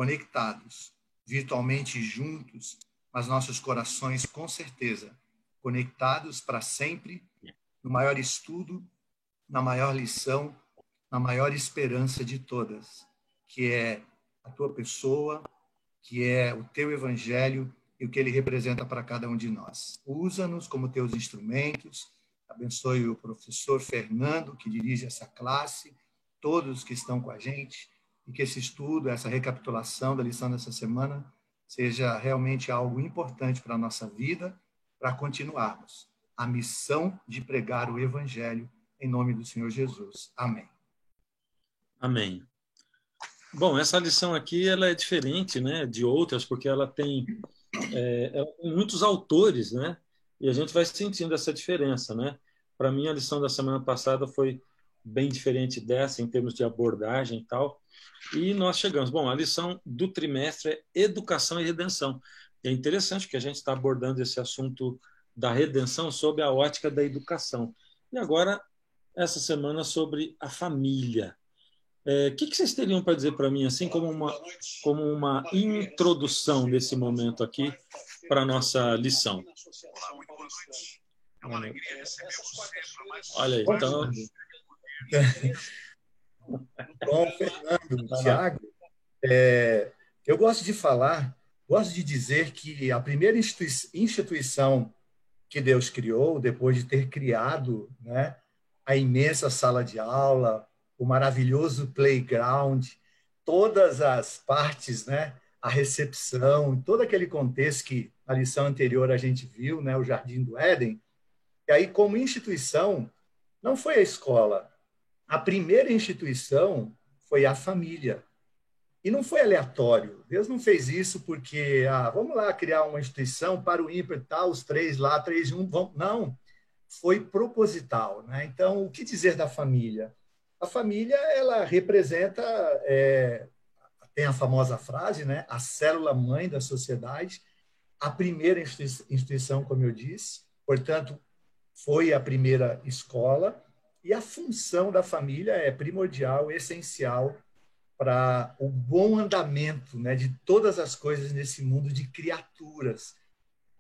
conectados, virtualmente juntos, mas nossos corações, com certeza, conectados para sempre, no maior estudo, na maior lição, na maior esperança de todas, que é a tua pessoa, que é o teu evangelho e o que ele representa para cada um de nós. Usa-nos como teus instrumentos, abençoe o professor Fernando, que dirige essa classe, todos que estão com a gente, e que esse estudo, essa recapitulação da lição dessa semana, seja realmente algo importante para a nossa vida, para continuarmos a missão de pregar o evangelho em nome do Senhor Jesus. Amém. Amém. Bom, essa lição aqui ela é diferente, né, de outras, porque ela tem muitos autores, né, e a gente vai sentindo essa diferença, né. Para mim, a lição da semana passada foi bem diferente dessa, em termos de abordagem e tal, e nós chegamos. Bom, a lição do trimestre é Educação e Redenção. É interessante que a gente está abordando esse assunto da redenção sob a ótica da educação. E agora, essa semana, sobre a família. O que vocês teriam para dizer para mim, assim, como uma introdução desse momento aqui para a nossa lição? Olá, muito boa noite. É uma alegria receber você para mais Olha aí, então... Bom, Fernando, Tiago, eu gosto de falar, gosto de dizer que a primeira instituição que Deus criou, depois de ter criado, né, a imensa sala de aula, o maravilhoso playground, todas as partes, né, a recepção, todo aquele contexto que na lição anterior a gente viu, né, o Jardim do Éden. E aí, como instituição, não foi a escola. A primeira instituição foi a família. E não foi aleatório. Deus não fez isso porque, vamos lá criar uma instituição para o ímpar e tal, os três lá, três, um, vamos. Não, foi proposital, né? Então, o que dizer da família? A família, ela representa, tem a famosa frase, né? A célula-mãe da sociedade, a primeira instituição, como eu disse, portanto, foi a primeira escola, e a função da família é primordial, essencial para o bom andamento, né, de todas as coisas nesse mundo de criaturas.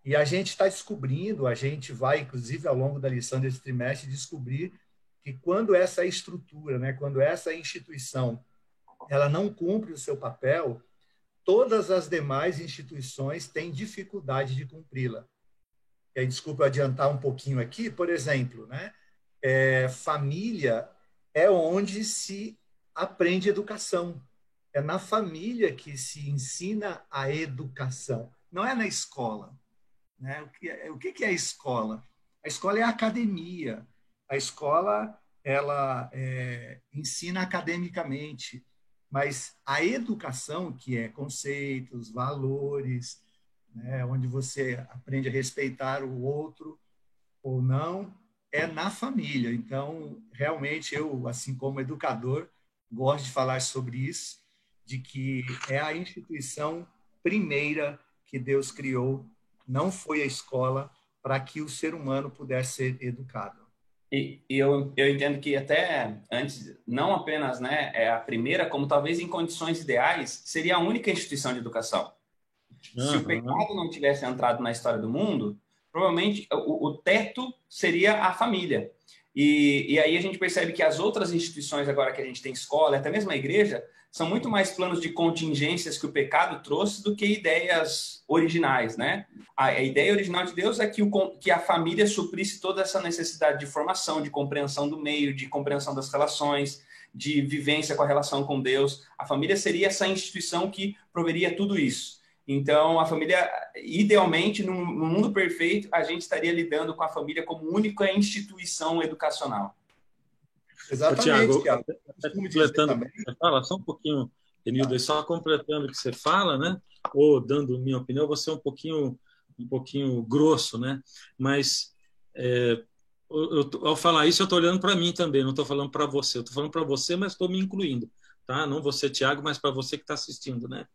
E a gente está descobrindo, a gente vai, inclusive, ao longo da lição desse trimestre, descobrir que quando essa estrutura, né, quando essa instituição, ela não cumpre o seu papel, todas as demais instituições têm dificuldade de cumpri-la. E aí, desculpa adiantar um pouquinho aqui, por exemplo, né, família é onde se aprende educação. É na família que se ensina a educação. Não é na escola. Né? O que é a escola? A escola é a academia. A escola ela ensina academicamente, mas a educação, que é conceitos, valores, né, onde você aprende a respeitar o outro ou não, é na família. Então, realmente, eu, assim como educador, gosto de falar sobre isso, de que é a instituição primeira que Deus criou, não foi a escola, para que o ser humano pudesse ser educado. E eu entendo que até antes, não apenas, né, é a primeira, como talvez em condições ideais, seria a única instituição de educação. Se o pecado não tivesse entrado na história do mundo, provavelmente o teto seria a família. E aí a gente percebe que as outras instituições, agora que a gente tem escola, até mesmo a igreja, são muito mais planos de contingências que o pecado trouxe do que ideias originais, né? A ideia original de Deus é que a família suprisse toda essa necessidade de formação, de compreensão do meio, de compreensão das relações, de vivência com a relação com Deus. A família seria essa instituição que proveria tudo isso. Então, a família, idealmente, no mundo perfeito, a gente estaria lidando com a família como única instituição educacional. Exatamente, Tiago. Completando o que você fala, só um pouquinho, Enildo, só completando o que você fala, né? Ou dando minha opinião, vou ser um pouquinho grosso, né? Mas ao falar isso, eu estou olhando para mim também, não estou falando para você. Eu estou falando para você, mas estou me incluindo, tá? Não você, Tiago, mas para você que está assistindo, né?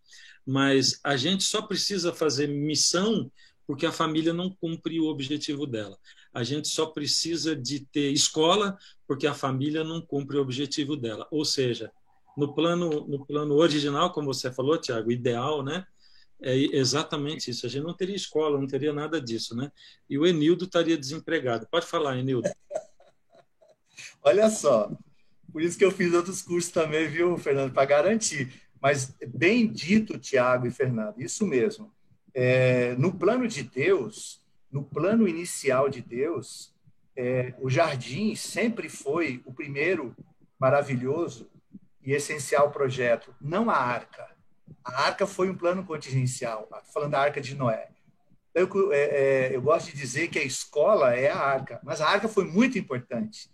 Mas a gente só precisa fazer missão porque a família não cumpre o objetivo dela. A gente só precisa de ter escola porque a família não cumpre o objetivo dela. Ou seja, no plano original, como você falou, Tiago, ideal, né? É exatamente isso. A gente não teria escola, não teria nada disso, né? E o Enildo estaria desempregado. Pode falar, Enildo. Olha só, por isso que eu fiz outros cursos também, viu, Fernando, para garantir. Mas bem dito, Tiago e Fernando, isso mesmo. No plano de Deus, no plano inicial de Deus, o jardim sempre foi o primeiro maravilhoso e essencial projeto, não a arca. A arca foi um plano contingencial, falando da arca de Noé. Eu gosto de dizer que a escola é a arca, mas a arca foi muito importante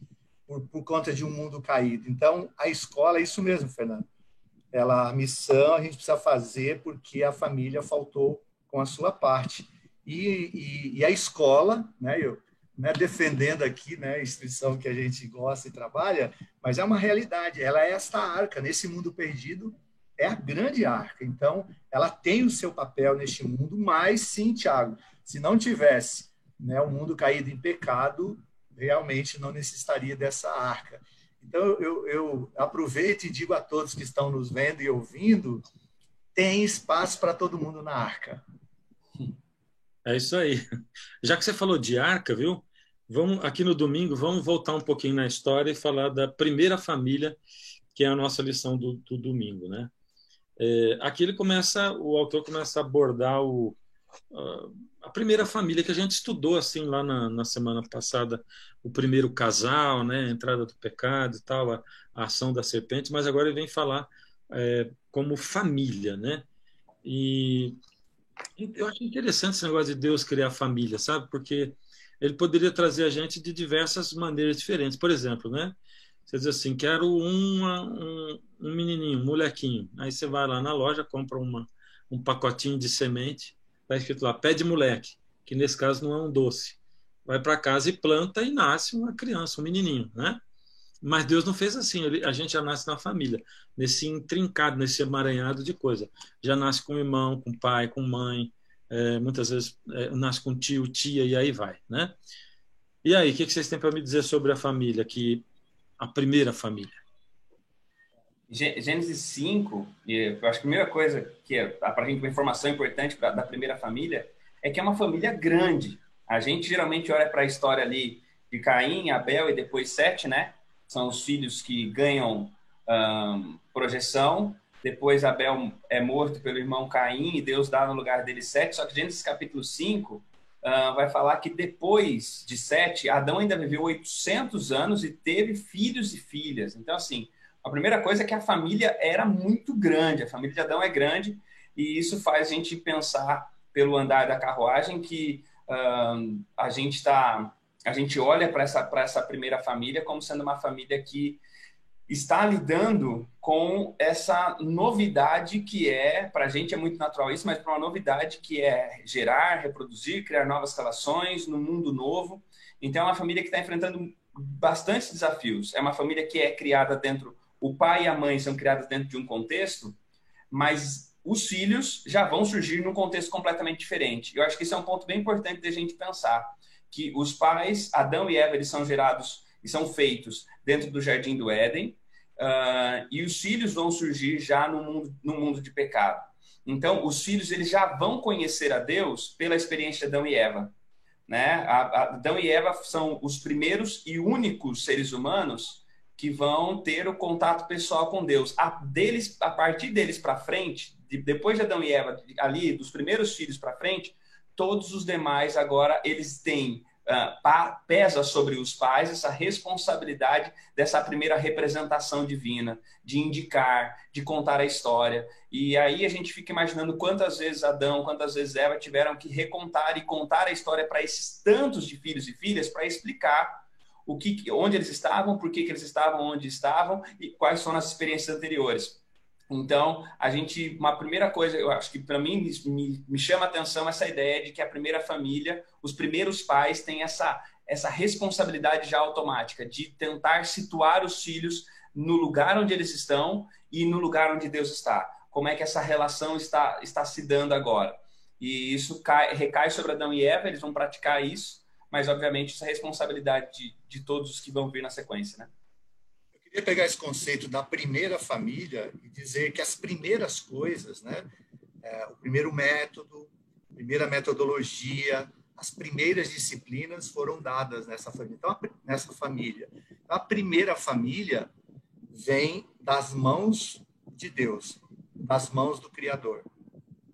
por conta de um mundo caído. Então, a escola é isso mesmo, Fernando. A missão a gente precisa fazer porque a família faltou com a sua parte. E a escola, né, defendendo aqui, né, a instituição que a gente gosta e trabalha, mas é uma realidade. Ela é esta arca. Nesse mundo perdido, é a grande arca. Então, ela tem o seu papel neste mundo, mas sim, Tiago, se não tivesse, né, o mundo caído em pecado, realmente não necessitaria dessa arca. Então, eu aproveito e digo a todos que estão nos vendo e ouvindo, tem espaço para todo mundo na arca. É isso aí. Já que você falou de arca, viu? Vamos, aqui no domingo, vamos voltar um pouquinho na história e falar da primeira família, que é a nossa lição do domingo, né? Aqui o autor começa a abordar a primeira família que a gente estudou assim lá na semana passada, o primeiro casal, né, a entrada do pecado e tal, a ação da serpente, mas agora ele vem falar como família, né? E eu acho interessante esse negócio de Deus criar família, sabe? Porque ele poderia trazer a gente de diversas maneiras diferentes. Por exemplo, né? Você diz assim, quero um menininho, um molequinho. Aí você vai lá na loja, compra um pacotinho de semente, está escrito lá, pé de moleque, que nesse caso não é um doce. Vai para casa e planta e nasce uma criança, um menininho, né? Mas Deus não fez assim, a gente já nasce na família, nesse intrincado, nesse emaranhado de coisa. Já nasce com irmão, com pai, com mãe, muitas vezes nasce com tio, tia, e aí vai, né? E aí, o que vocês têm para me dizer sobre a família, a primeira família? Gênesis 5, eu acho que a primeira coisa que para a gente uma informação importante da primeira família é que é uma família grande. A gente geralmente olha para a história ali de Caim, Abel e depois Sete, né? São os filhos que ganham projeção. Depois Abel é morto pelo irmão Caim e Deus dá no lugar dele Sete. Só que Gênesis capítulo 5 vai falar que depois de Sete, Adão ainda viveu 800 anos e teve filhos e filhas. Então, assim, a primeira coisa é que a família era muito grande. A família de Adão é grande e isso faz a gente pensar, pelo andar da carruagem, que a gente olha para essa primeira família como sendo uma família que está lidando com essa novidade que para a gente é muito natural isso, mas para uma novidade que é gerar, reproduzir, criar novas relações no mundo novo. Então, é uma família que está enfrentando bastantes desafios. É uma família que é criada dentro... O pai e a mãe são criados dentro de um contexto, mas os filhos já vão surgir num contexto completamente diferente. Eu acho que esse é um ponto bem importante de a gente pensar, que os pais, Adão e Eva, eles são gerados e são feitos dentro do Jardim do Éden, e os filhos vão surgir já no mundo de pecado. Então, os filhos eles já vão conhecer a Deus pela experiência de Adão e Eva. Né? Adão e Eva são os primeiros e únicos seres humanos que vão ter o contato pessoal com Deus. A partir deles para frente, depois de Adão e Eva, ali, dos primeiros filhos para frente, todos os demais agora, eles têm, pesa sobre os pais essa responsabilidade dessa primeira representação divina, de indicar, de contar a história. E aí a gente fica imaginando quantas vezes Adão, quantas vezes Eva tiveram que recontar e contar a história para esses tantos de filhos e filhas para explicar onde eles estavam, por que eles estavam, onde estavam e quais foram as experiências anteriores. Então, uma primeira coisa, eu acho que para mim me chama a atenção essa ideia de que a primeira família, os primeiros pais têm essa responsabilidade já automática de tentar situar os filhos no lugar onde eles estão e no lugar onde Deus está. Como é que essa relação está se dando agora? E isso recai sobre Adão e Eva, eles vão praticar isso, mas, obviamente, isso é responsabilidade de todos os que vão vir na sequência, né? queria pegar esse conceito da primeira família e dizer que as primeiras coisas, né, o primeiro método, a primeira metodologia, as primeiras disciplinas foram dadas nessa família. Então, nessa família. A primeira família vem das mãos de Deus, das mãos do Criador.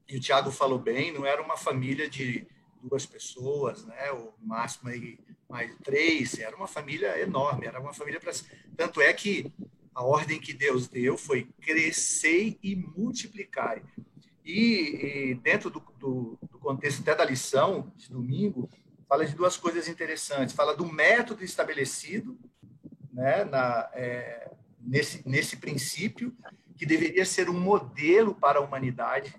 E o Tiago falou bem, não era uma família de 2 pessoas, né, o máximo aí mais 3, era uma família enorme, era uma família para... Tanto é que a ordem que Deus deu foi crescer e multiplicar. E dentro do contexto até da lição de domingo, fala de 2 coisas interessantes. Fala do método estabelecido, né, nesse princípio, que deveria ser um modelo para a humanidade.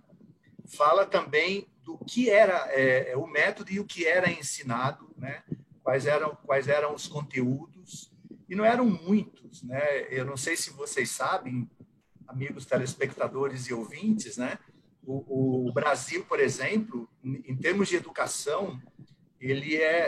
Fala também do que era o método e o que era ensinado, né? Quais eram os conteúdos, e não eram muitos, né? Eu não sei se vocês sabem, amigos telespectadores e ouvintes, né? O Brasil, por exemplo, em termos de educação,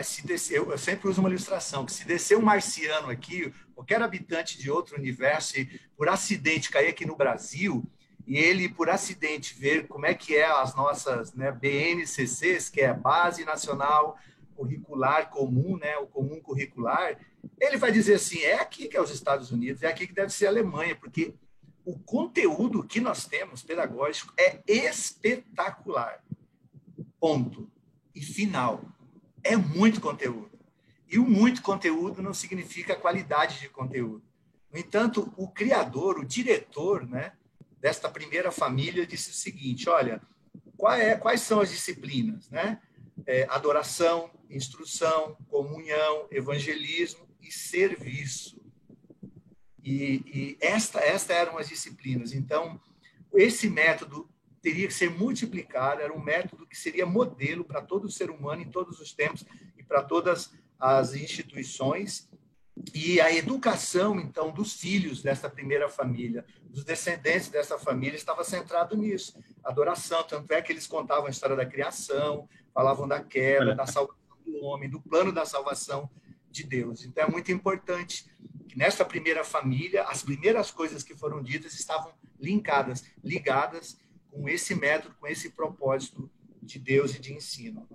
se descer, eu sempre uso uma ilustração, que se descer um marciano aqui, qualquer habitante de outro universo, e por acidente cair aqui no Brasil, e ele, por acidente, ver como é que é as nossas, né, BNCCs, que é a Base Nacional Curricular Comum, né, o comum curricular, ele vai dizer assim, é aqui que é os Estados Unidos, é aqui que deve ser a Alemanha, porque o conteúdo que nós temos, pedagógico, é espetacular. Ponto. E final. É muito conteúdo. E o muito conteúdo não significa qualidade de conteúdo. No entanto, o criador, o diretor, né, desta primeira família disse o seguinte, olha, quais são as disciplinas, né? Adoração, instrução, comunhão, evangelismo e serviço. E estas eram as disciplinas. Então, esse método teria que ser multiplicado, era um método que seria modelo para todo ser humano em todos os tempos e para todas as instituições. E a educação, então, dos filhos dessa primeira família, dos descendentes dessa família, estava centrado nisso. Adoração, tanto é que eles contavam a história da criação, falavam da queda, da salvação do homem, do plano da salvação de Deus. Então, é muito importante que nessa primeira família, as primeiras coisas que foram ditas estavam ligadas com esse método, com esse propósito de Deus e de ensino.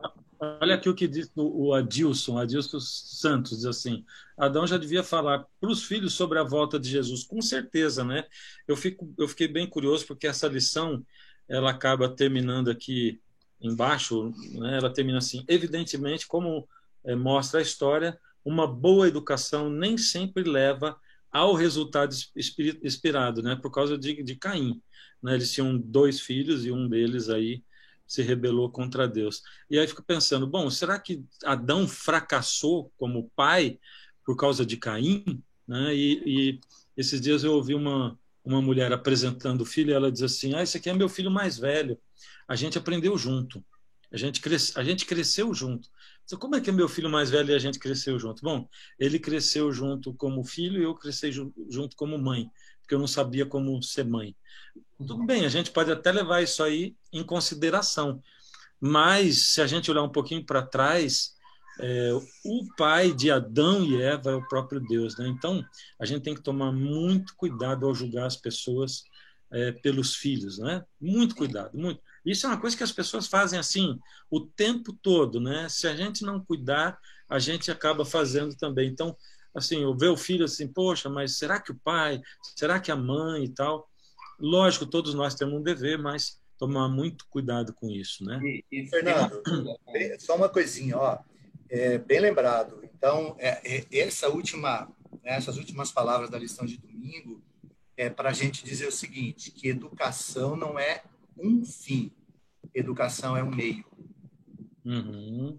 Olha aqui o que diz o Adilson Santos, diz assim, Adão já devia falar para os filhos sobre a volta de Jesus, com certeza, né? Eu fiquei bem curioso, porque essa lição, ela acaba terminando aqui embaixo, né? Ela termina assim, evidentemente, como mostra a história, uma boa educação nem sempre leva ao resultado esperado, né? Por causa de Caim, né? Eles tinham 2 filhos e um deles aí se rebelou contra Deus. E aí fico pensando, bom, será que Adão fracassou como pai por causa de Caim? Né? E esses dias eu ouvi uma mulher apresentando o filho, e ela diz assim, esse aqui é meu filho mais velho, a gente aprendeu junto, a gente cresceu junto. Então, como é que é meu filho mais velho e a gente cresceu junto? Bom, ele cresceu junto como filho e eu cresci junto como mãe, porque eu não sabia como ser mãe. Tudo bem, a gente pode até levar isso aí em consideração, mas se a gente olhar um pouquinho para trás, o pai de Adão e Eva é o próprio Deus, né? Então, a gente tem que tomar muito cuidado ao julgar as pessoas pelos filhos, né? Muito cuidado, muito. Isso é uma coisa que as pessoas fazem assim o tempo todo, né? Se a gente não cuidar, a gente acaba fazendo também. Então, assim, eu ver o filho assim, poxa, mas será que o pai, será que a mãe e tal? Lógico, todos nós temos um dever, mas tomar muito cuidado com isso, né? Fernando, só uma coisinha, ó, bem lembrado. Então, essas últimas palavras da lição de domingo é para a gente dizer o seguinte, que educação não é um fim, educação é um meio. Uhum.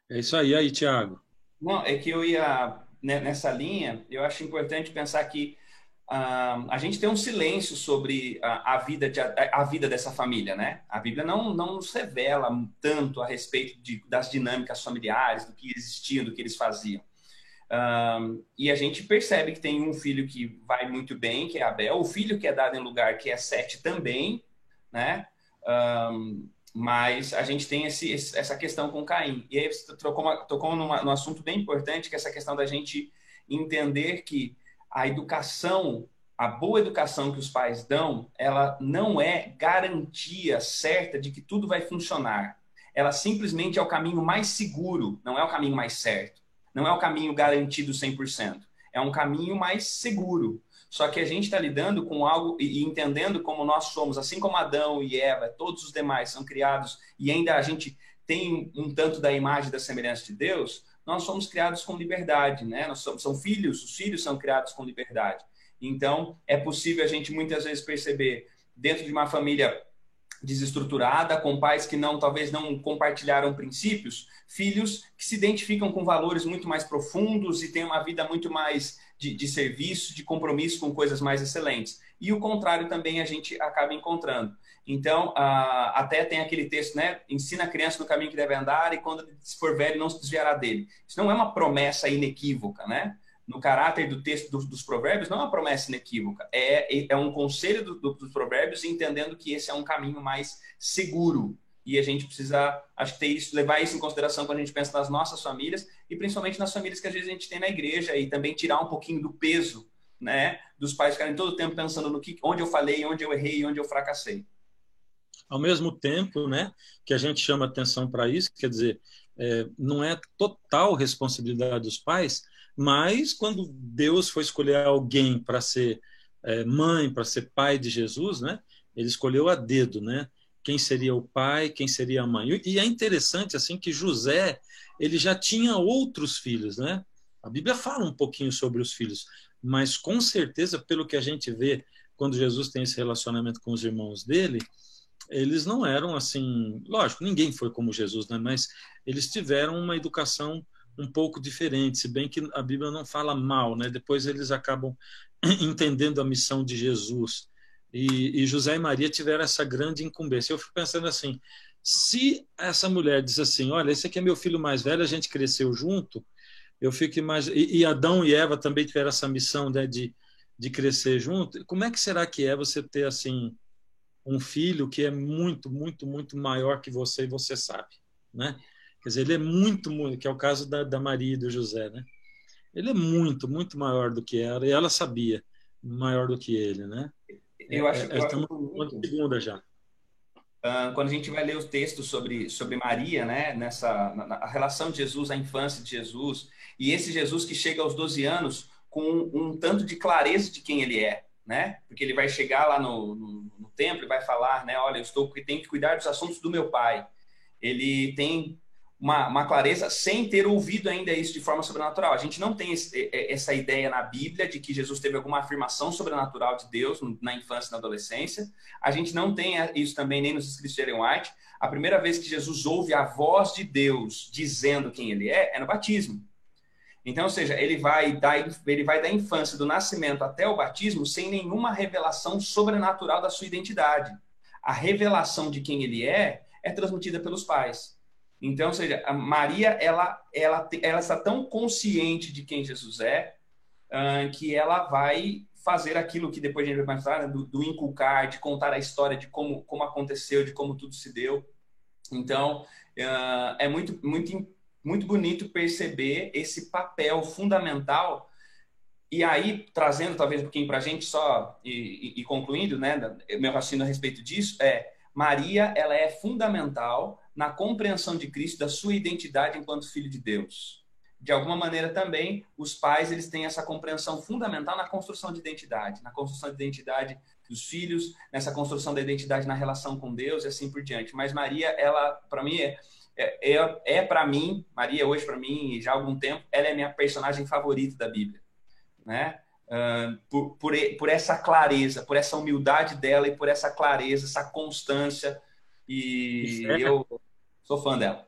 É isso aí, Tiago. Não, é que eu ia, nessa linha, eu acho importante pensar que a gente tem um silêncio sobre a vida dessa família, né? A Bíblia não nos revela tanto a respeito das dinâmicas familiares, do que existia, do que eles faziam. E a gente percebe que tem um filho que vai muito bem, que é Abel, o filho que é dado em lugar, que é Sete também, né? Mas a gente tem essa questão com Caim. E aí você tocou num assunto bem importante, que é essa questão da gente entender que a educação, a boa educação que os pais dão, ela não é garantia certa de que tudo vai funcionar. Ela simplesmente é o caminho mais seguro, não é o caminho mais certo. Não é o caminho garantido 100%. É um caminho mais seguro. Só que a gente está lidando com algo e entendendo como nós somos, assim como Adão e Eva, todos os demais são criados e ainda a gente tem um tanto da imagem e da semelhança de Deus, nós somos criados com liberdade, né? Nós somos filhos, os filhos são criados com liberdade. Então, é possível a gente muitas vezes perceber dentro de uma família desestruturada, com pais que talvez não compartilharam princípios, filhos que se identificam com valores muito mais profundos e têm uma vida muito mais de serviço, de compromisso com coisas mais excelentes. E o contrário também a gente acaba encontrando. Então, até tem aquele texto, né? Ensina a criança no caminho que deve andar e quando se for velho não se desviará dele. Isso não é uma promessa inequívoca, né? No caráter do texto dos provérbios, não é uma promessa inequívoca. É um conselho dos provérbios, entendendo que esse é um caminho mais seguro. E a gente precisa, acho que levar isso em consideração quando a gente pensa nas nossas famílias e principalmente nas famílias que às vezes a gente tem na igreja e também tirar um pouquinho do peso, né, dos pais ficarem todo o tempo pensando no onde eu falei, onde eu errei, onde eu fracassei. Ao mesmo tempo, né, que a gente chama atenção para isso, quer dizer, não é total responsabilidade dos pais, mas quando Deus foi escolher alguém para ser mãe, para ser pai de Jesus, né, ele escolheu a dedo, né? Quem seria o pai, quem seria a mãe. E é interessante assim que José, ele já tinha outros filhos, né? A Bíblia fala um pouquinho sobre os filhos, mas com certeza, pelo que a gente vê quando Jesus tem esse relacionamento com os irmãos dele, eles não eram assim, lógico, ninguém foi como Jesus, né? Mas eles tiveram uma educação um pouco diferente, se bem que a Bíblia não fala mal, né? Depois eles acabam entendendo a missão de Jesus. E José e Maria tiveram essa grande incumbência. Eu fico pensando assim, se essa mulher diz assim, olha, esse aqui é meu filho mais velho, a gente cresceu junto, eu fico imaginando, e Adão e Eva também tiveram essa missão, né, de crescer junto, como é que será que é você ter assim um filho que é muito, muito, muito maior que você e você sabe, né? Quer dizer, ele é muito, muito, que é o caso da Maria e do José, né? Ele é muito, muito maior do que ela, e ela sabia, maior do que ele, né? Eu acho Estamos bonito. na segunda já. Quando a gente vai ler os textos sobre Maria, né, a relação de Jesus, a infância de Jesus, e esse Jesus que chega aos 12 anos com um tanto de clareza de quem ele é, né? Porque ele vai chegar lá no templo e vai falar, né, olha, tenho que cuidar dos assuntos do meu pai. Ele tem uma clareza sem ter ouvido ainda isso de forma sobrenatural. A gente não tem essa ideia na Bíblia de que Jesus teve alguma afirmação sobrenatural de Deus na infância e na adolescência. A gente não tem isso também nem nos escritos de Ellen White. A primeira vez que Jesus ouve a voz de Deus dizendo quem ele é no batismo. Então, ou seja, ele vai da infância, do nascimento até o batismo, sem nenhuma revelação sobrenatural da sua identidade. A revelação de quem ele é transmitida pelos pais. Então, ou seja, a Maria, ela está tão consciente de quem Jesus é, que ela vai fazer aquilo que depois a gente vai mostrar, né, do inculcar, de contar a história de como aconteceu, de como tudo se deu. Então, é muito, muito, muito bonito perceber esse papel fundamental. E aí, trazendo talvez um pouquinho para a gente só, e concluindo, né, meu raciocínio a respeito disso, Maria, ela é fundamental na compreensão de Cristo, da sua identidade enquanto filho de Deus. De alguma maneira também, os pais eles têm essa compreensão fundamental na construção de identidade, dos filhos, nessa construção da identidade na relação com Deus e assim por diante. Mas Maria, ela, para mim, para mim, Maria hoje para mim, já há algum tempo, ela é a minha personagem favorita da Bíblia, né? Por essa clareza, por essa humildade dela e por essa clareza, essa constância, e eu sou fã dela.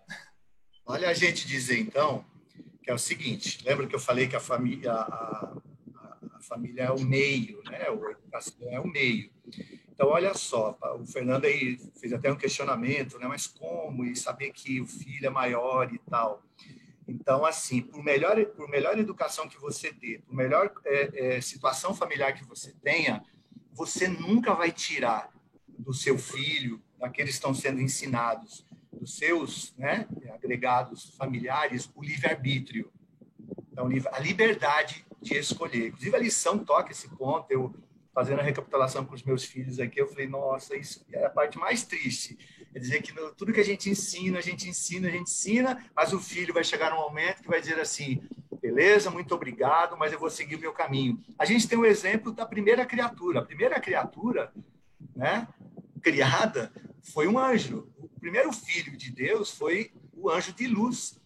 Olha a gente dizer, então, que é o seguinte, lembra que eu falei que a família é o meio, né? A educação é o meio. Então, olha só, o Fernando aí fez até um questionamento, né? Mas como? E saber que o filho é maior e tal. Então, assim, por melhor educação que você dê, por melhor situação familiar que você tenha, você nunca vai tirar do seu filho, daqueles que estão sendo ensinados, dos seus, né, agregados familiares, o livre-arbítrio. Então, a liberdade de escolher. Inclusive, a lição toca esse ponto. Eu, fazendo a recapitulação com os meus filhos aqui, eu falei, nossa, isso é a parte mais triste. É dizer que tudo que a gente ensina, mas o filho vai chegar num momento que vai dizer assim, beleza, muito obrigado, mas eu vou seguir o meu caminho. A gente tem o exemplo da primeira criatura. A primeira criatura, né, criada foi um anjo. O primeiro filho de Deus foi o anjo de luz.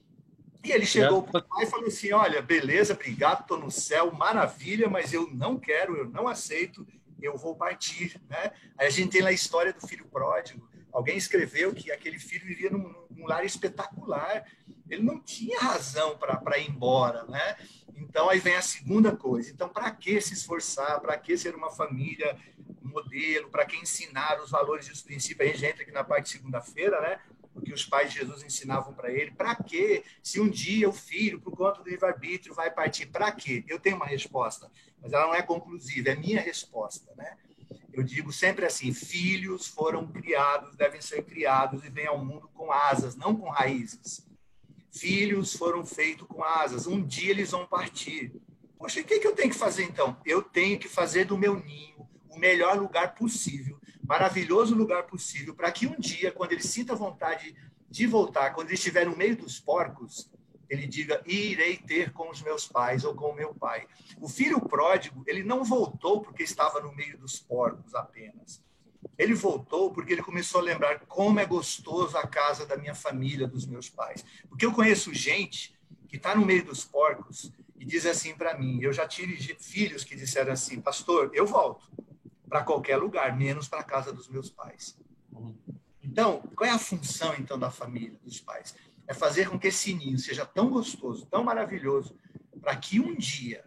E ele chegou para o pai e falou assim, olha, beleza, obrigado, estou no céu, maravilha, mas eu não quero, eu não aceito, eu vou partir. Né? Aí a gente tem lá a história do filho pródigo. Alguém escreveu que aquele filho vivia num lar espetacular. Ele não tinha razão para ir embora. Né? Então, aí vem a segunda coisa. Então, para que se esforçar? Para que ser uma família, um modelo? Para que ensinar os valores e os princípios? A gente entra aqui na parte de segunda-feira, né? O que os pais de Jesus ensinavam para ele. Para quê? Se um dia o filho, por conta do livre-arbítrio, vai partir, para quê? Eu tenho uma resposta, mas ela não é conclusiva, é minha resposta. Né? Eu digo sempre assim, filhos foram criados, devem ser criados e vêm ao mundo com asas, não com raízes. Filhos foram feitos com asas, um dia eles vão partir. Poxa, o que eu tenho que fazer então? Eu tenho que fazer do meu ninho o melhor lugar possível, maravilhoso lugar possível, para que um dia, quando ele sinta vontade de voltar, quando ele estiver no meio dos porcos, ele diga, irei ter com os meus pais ou com o meu pai. O filho pródigo, ele não voltou porque estava no meio dos porcos apenas. Ele voltou porque ele começou a lembrar como é gostoso a casa da minha família, dos meus pais. Porque eu conheço gente que está no meio dos porcos e diz assim para mim, eu já tive filhos que disseram assim, pastor, eu volto para qualquer lugar, menos para a casa dos meus pais. Então, qual é a função, então, da família, dos pais? É fazer com que esse ninho seja tão gostoso, tão maravilhoso, para que um dia,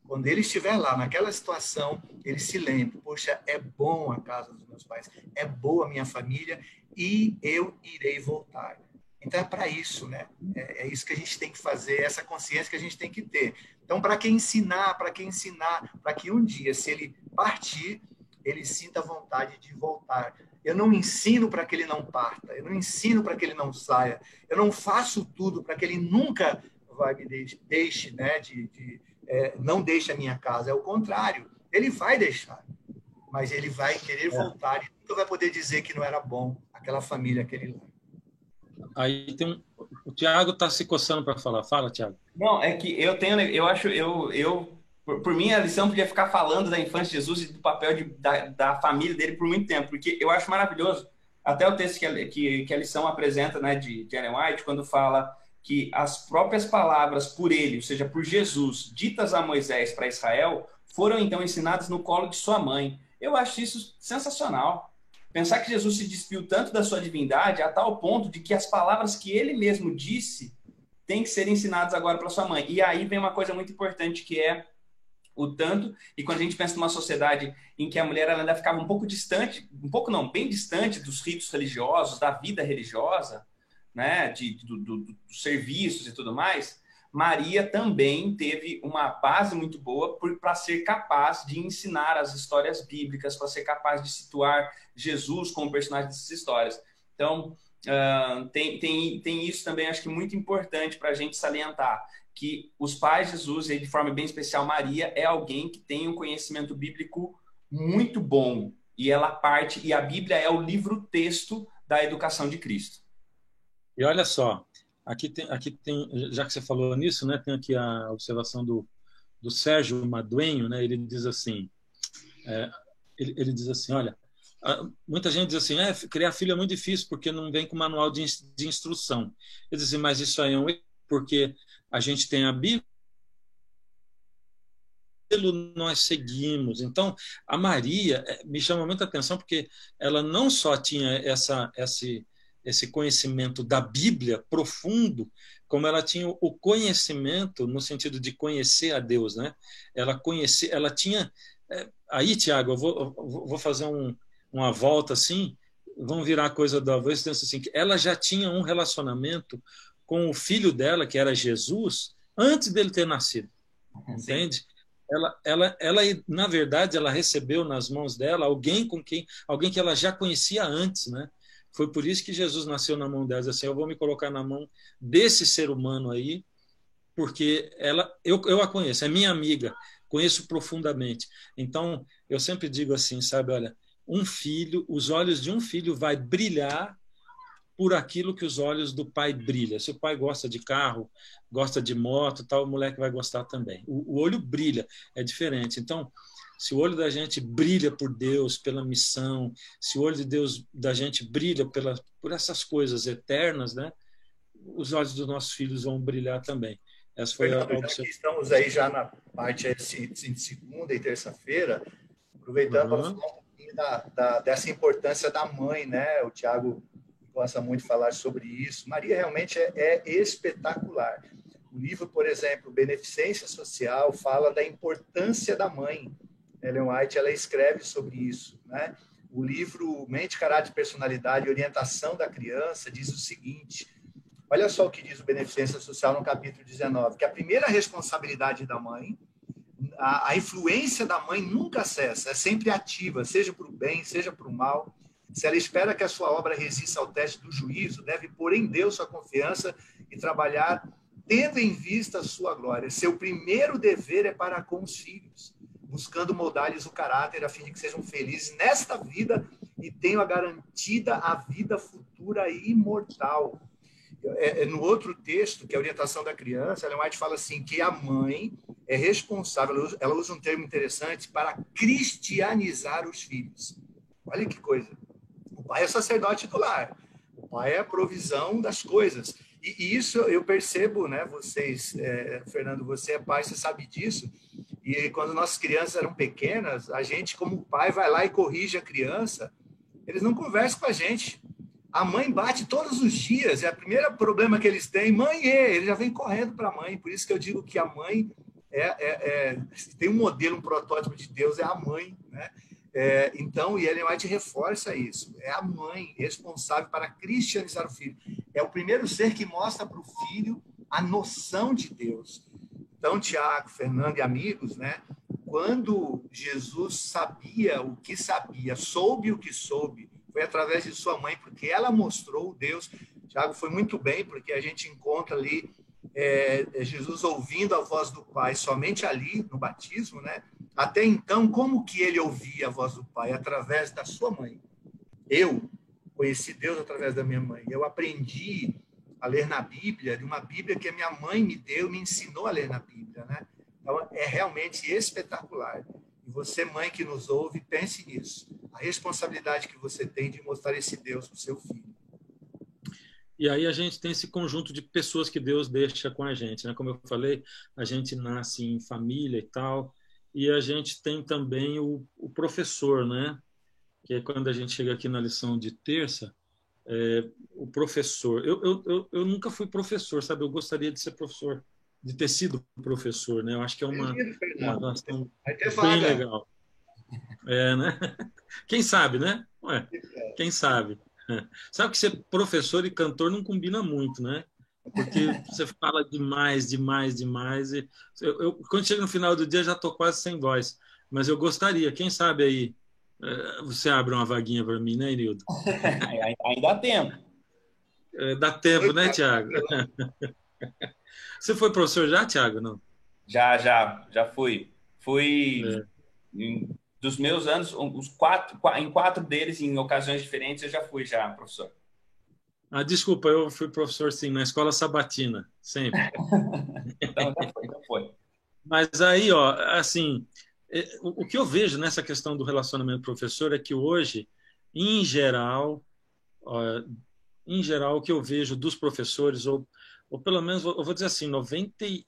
quando ele estiver lá, naquela situação, ele se lembre, poxa, é bom a casa dos meus pais, é boa a minha família e eu irei voltar. Então, é para isso, né? É isso que a gente tem que fazer, essa consciência que a gente tem que ter. Então, para que ensinar, para que um dia, se ele partir, ele sinta vontade de voltar. Eu não ensino para que ele não parta, eu não ensino para que ele não saia, eu não faço tudo para que ele nunca vai me deixe, né, não deixe a minha casa. É o contrário, ele vai deixar, mas ele vai querer voltar e nunca vai poder dizer que não era bom aquela família, aquele lar. Aí tem o Tiago está se coçando para falar. Fala, Tiago. Não, é que por mim, a lição podia ficar falando da infância de Jesus e do papel da família dele por muito tempo, porque eu acho maravilhoso, até o texto que a lição apresenta, né, de Ellen White, quando fala que as próprias palavras por ele, ou seja, por Jesus, ditas a Moisés para Israel, foram então ensinadas no colo de sua mãe. Eu acho isso sensacional. Pensar que Jesus se despiu tanto da sua divindade a tal ponto de que as palavras que ele mesmo disse têm que ser ensinadas agora para sua mãe. E aí vem uma coisa muito importante, que é o tanto, e quando a gente pensa numa sociedade em que a mulher ela ainda ficava um pouco distante, um pouco não, bem distante dos ritos religiosos, da vida religiosa, né, dos serviços e tudo mais, Maria também teve uma base muito boa para ser capaz de ensinar as histórias bíblicas, para ser capaz de situar Jesus como personagem dessas histórias. Então, tem isso também, acho que muito importante para a gente salientar, que os pais de Jesus, e de forma bem especial Maria, é alguém que tem um conhecimento bíblico muito bom. E e a Bíblia é o livro-texto da educação de Cristo. E olha só, aqui tem, já que você falou nisso, né, tem aqui a observação do Sérgio Maduenho, né, ele diz assim, ele diz assim, olha, muita gente diz assim, criar filho é muito difícil porque não vem com manual de instrução. Ele diz assim, mas isso aí é um erro, porque a gente tem a Bíblia, nós seguimos. Então, a Maria me chama muita atenção porque ela não só tinha esse conhecimento da Bíblia profundo, como ela tinha o conhecimento no sentido de conhecer a Deus, né? Ela tinha... Aí, Tiago, eu vou fazer uma volta assim, vamos virar a coisa da voz, assim, que ela já tinha um relacionamento com o filho dela, que era Jesus, antes dele ter nascido. Entende? Ela, na verdade, ela recebeu nas mãos dela alguém que ela já conhecia antes, né? Foi por isso que Jesus nasceu na mão dela, assim, eu vou me colocar na mão desse ser humano aí, porque eu a conheço, é minha amiga, conheço profundamente. Então, eu sempre digo assim, sabe, olha, os olhos de um filho vai brilhar por aquilo que os olhos do pai brilham. Se o pai gosta de carro, gosta de moto, tal, o moleque vai gostar também. O olho brilha, é diferente. Então, se o olho da gente brilha por Deus, pela missão, se o olho de Deus da gente brilha por essas coisas eternas, né? Os olhos dos nossos filhos vão brilhar também. Essa foi Fernando, a já que observação. estamos aí já na parte de segunda e terça-feira, aproveitando para falar um pouquinho dessa importância da mãe, né? O Tiago gosta muito de falar sobre isso. Maria realmente é espetacular. O livro, por exemplo, Beneficência Social, fala da importância da mãe. Ellen White, ela escreve sobre isso, né? O livro Mente, Caráter, Personalidade e Orientação da Criança diz o seguinte: olha só o que diz o Beneficência Social no capítulo 19, que a primeira responsabilidade da mãe, a influência da mãe nunca cessa, é sempre ativa, seja para o bem, seja para o mal. Se ela espera que a sua obra resista ao teste do juízo, deve pôr em Deus sua confiança e trabalhar tendo em vista a sua glória. Seu primeiro dever é para com os filhos, buscando moldar-lhes o caráter a fim de que sejam felizes nesta vida e tenham a garantida a vida futura e imortal. No outro texto, que é a orientação da criança, Ellen White fala assim, que a mãe é responsável, ela usa um termo interessante, para cristianizar os filhos. Olha que coisa. O pai é sacerdote do lar. O pai é a provisão das coisas. E isso eu percebo, né? Vocês, Fernando, você é pai, você sabe disso. E quando nossas crianças eram pequenas, a gente, como pai, vai lá e corrige a criança. Eles não conversam com a gente. A mãe bate todos os dias. É o primeiro problema que eles têm. Mãe, ele já vem correndo para a mãe. Por isso que eu digo que a mãe tem um modelo, um protótipo de Deus, é a mãe, né? Então, e Ellen White reforça isso. É a mãe responsável para cristianizar o filho. É o primeiro ser que mostra para o filho a noção de Deus. Então, Tiago, Fernando e amigos, né? Quando Jesus sabia o que sabia, soube o que soube, foi através de sua mãe, porque ela mostrou Deus. Tiago foi muito bem, porque a gente encontra ali Jesus ouvindo a voz do Pai somente ali, no batismo, né? Até então, como que ele ouvia a voz do Pai? Através da sua mãe. Eu conheci Deus através da minha mãe. Eu aprendi a ler na Bíblia, de uma Bíblia que a minha mãe me deu, me ensinou a ler na Bíblia, né? Então, é realmente espetacular. E você, mãe que nos ouve, pense nisso. A responsabilidade que você tem de mostrar esse Deus para o seu filho. E aí a gente tem esse conjunto de pessoas que Deus deixa com a gente, né? Como eu falei, a gente nasce em família e tal, e a gente tem também o professor, né? Que é quando a gente chega aqui na lição de terça, o professor. Eu nunca fui professor, sabe? Eu gostaria de ser professor, de ter sido professor, né? Eu acho que é uma relação bem legal. Né? Quem sabe, né? Ué, quem sabe? Sabe que ser professor e cantor não combina muito, né? Porque você fala demais. E quando chega no final do dia, já estou quase sem voz. Mas eu gostaria, quem sabe aí, você abre uma vaguinha para mim, né, Irildo? Ainda dá tempo. Dá tempo, né, Tiago? Você foi professor já, Tiago? Não? Já fui. Fui dos meus anos, em 4 deles, em ocasiões diferentes, eu já fui professor. Desculpa, eu fui professor, sim, na escola sabatina, sempre. Então foi. Mas aí, ó, assim, o que eu vejo nessa questão do relacionamento professor é que hoje, em geral, o que eu vejo dos professores, ou pelo menos, eu vou dizer assim, 98%,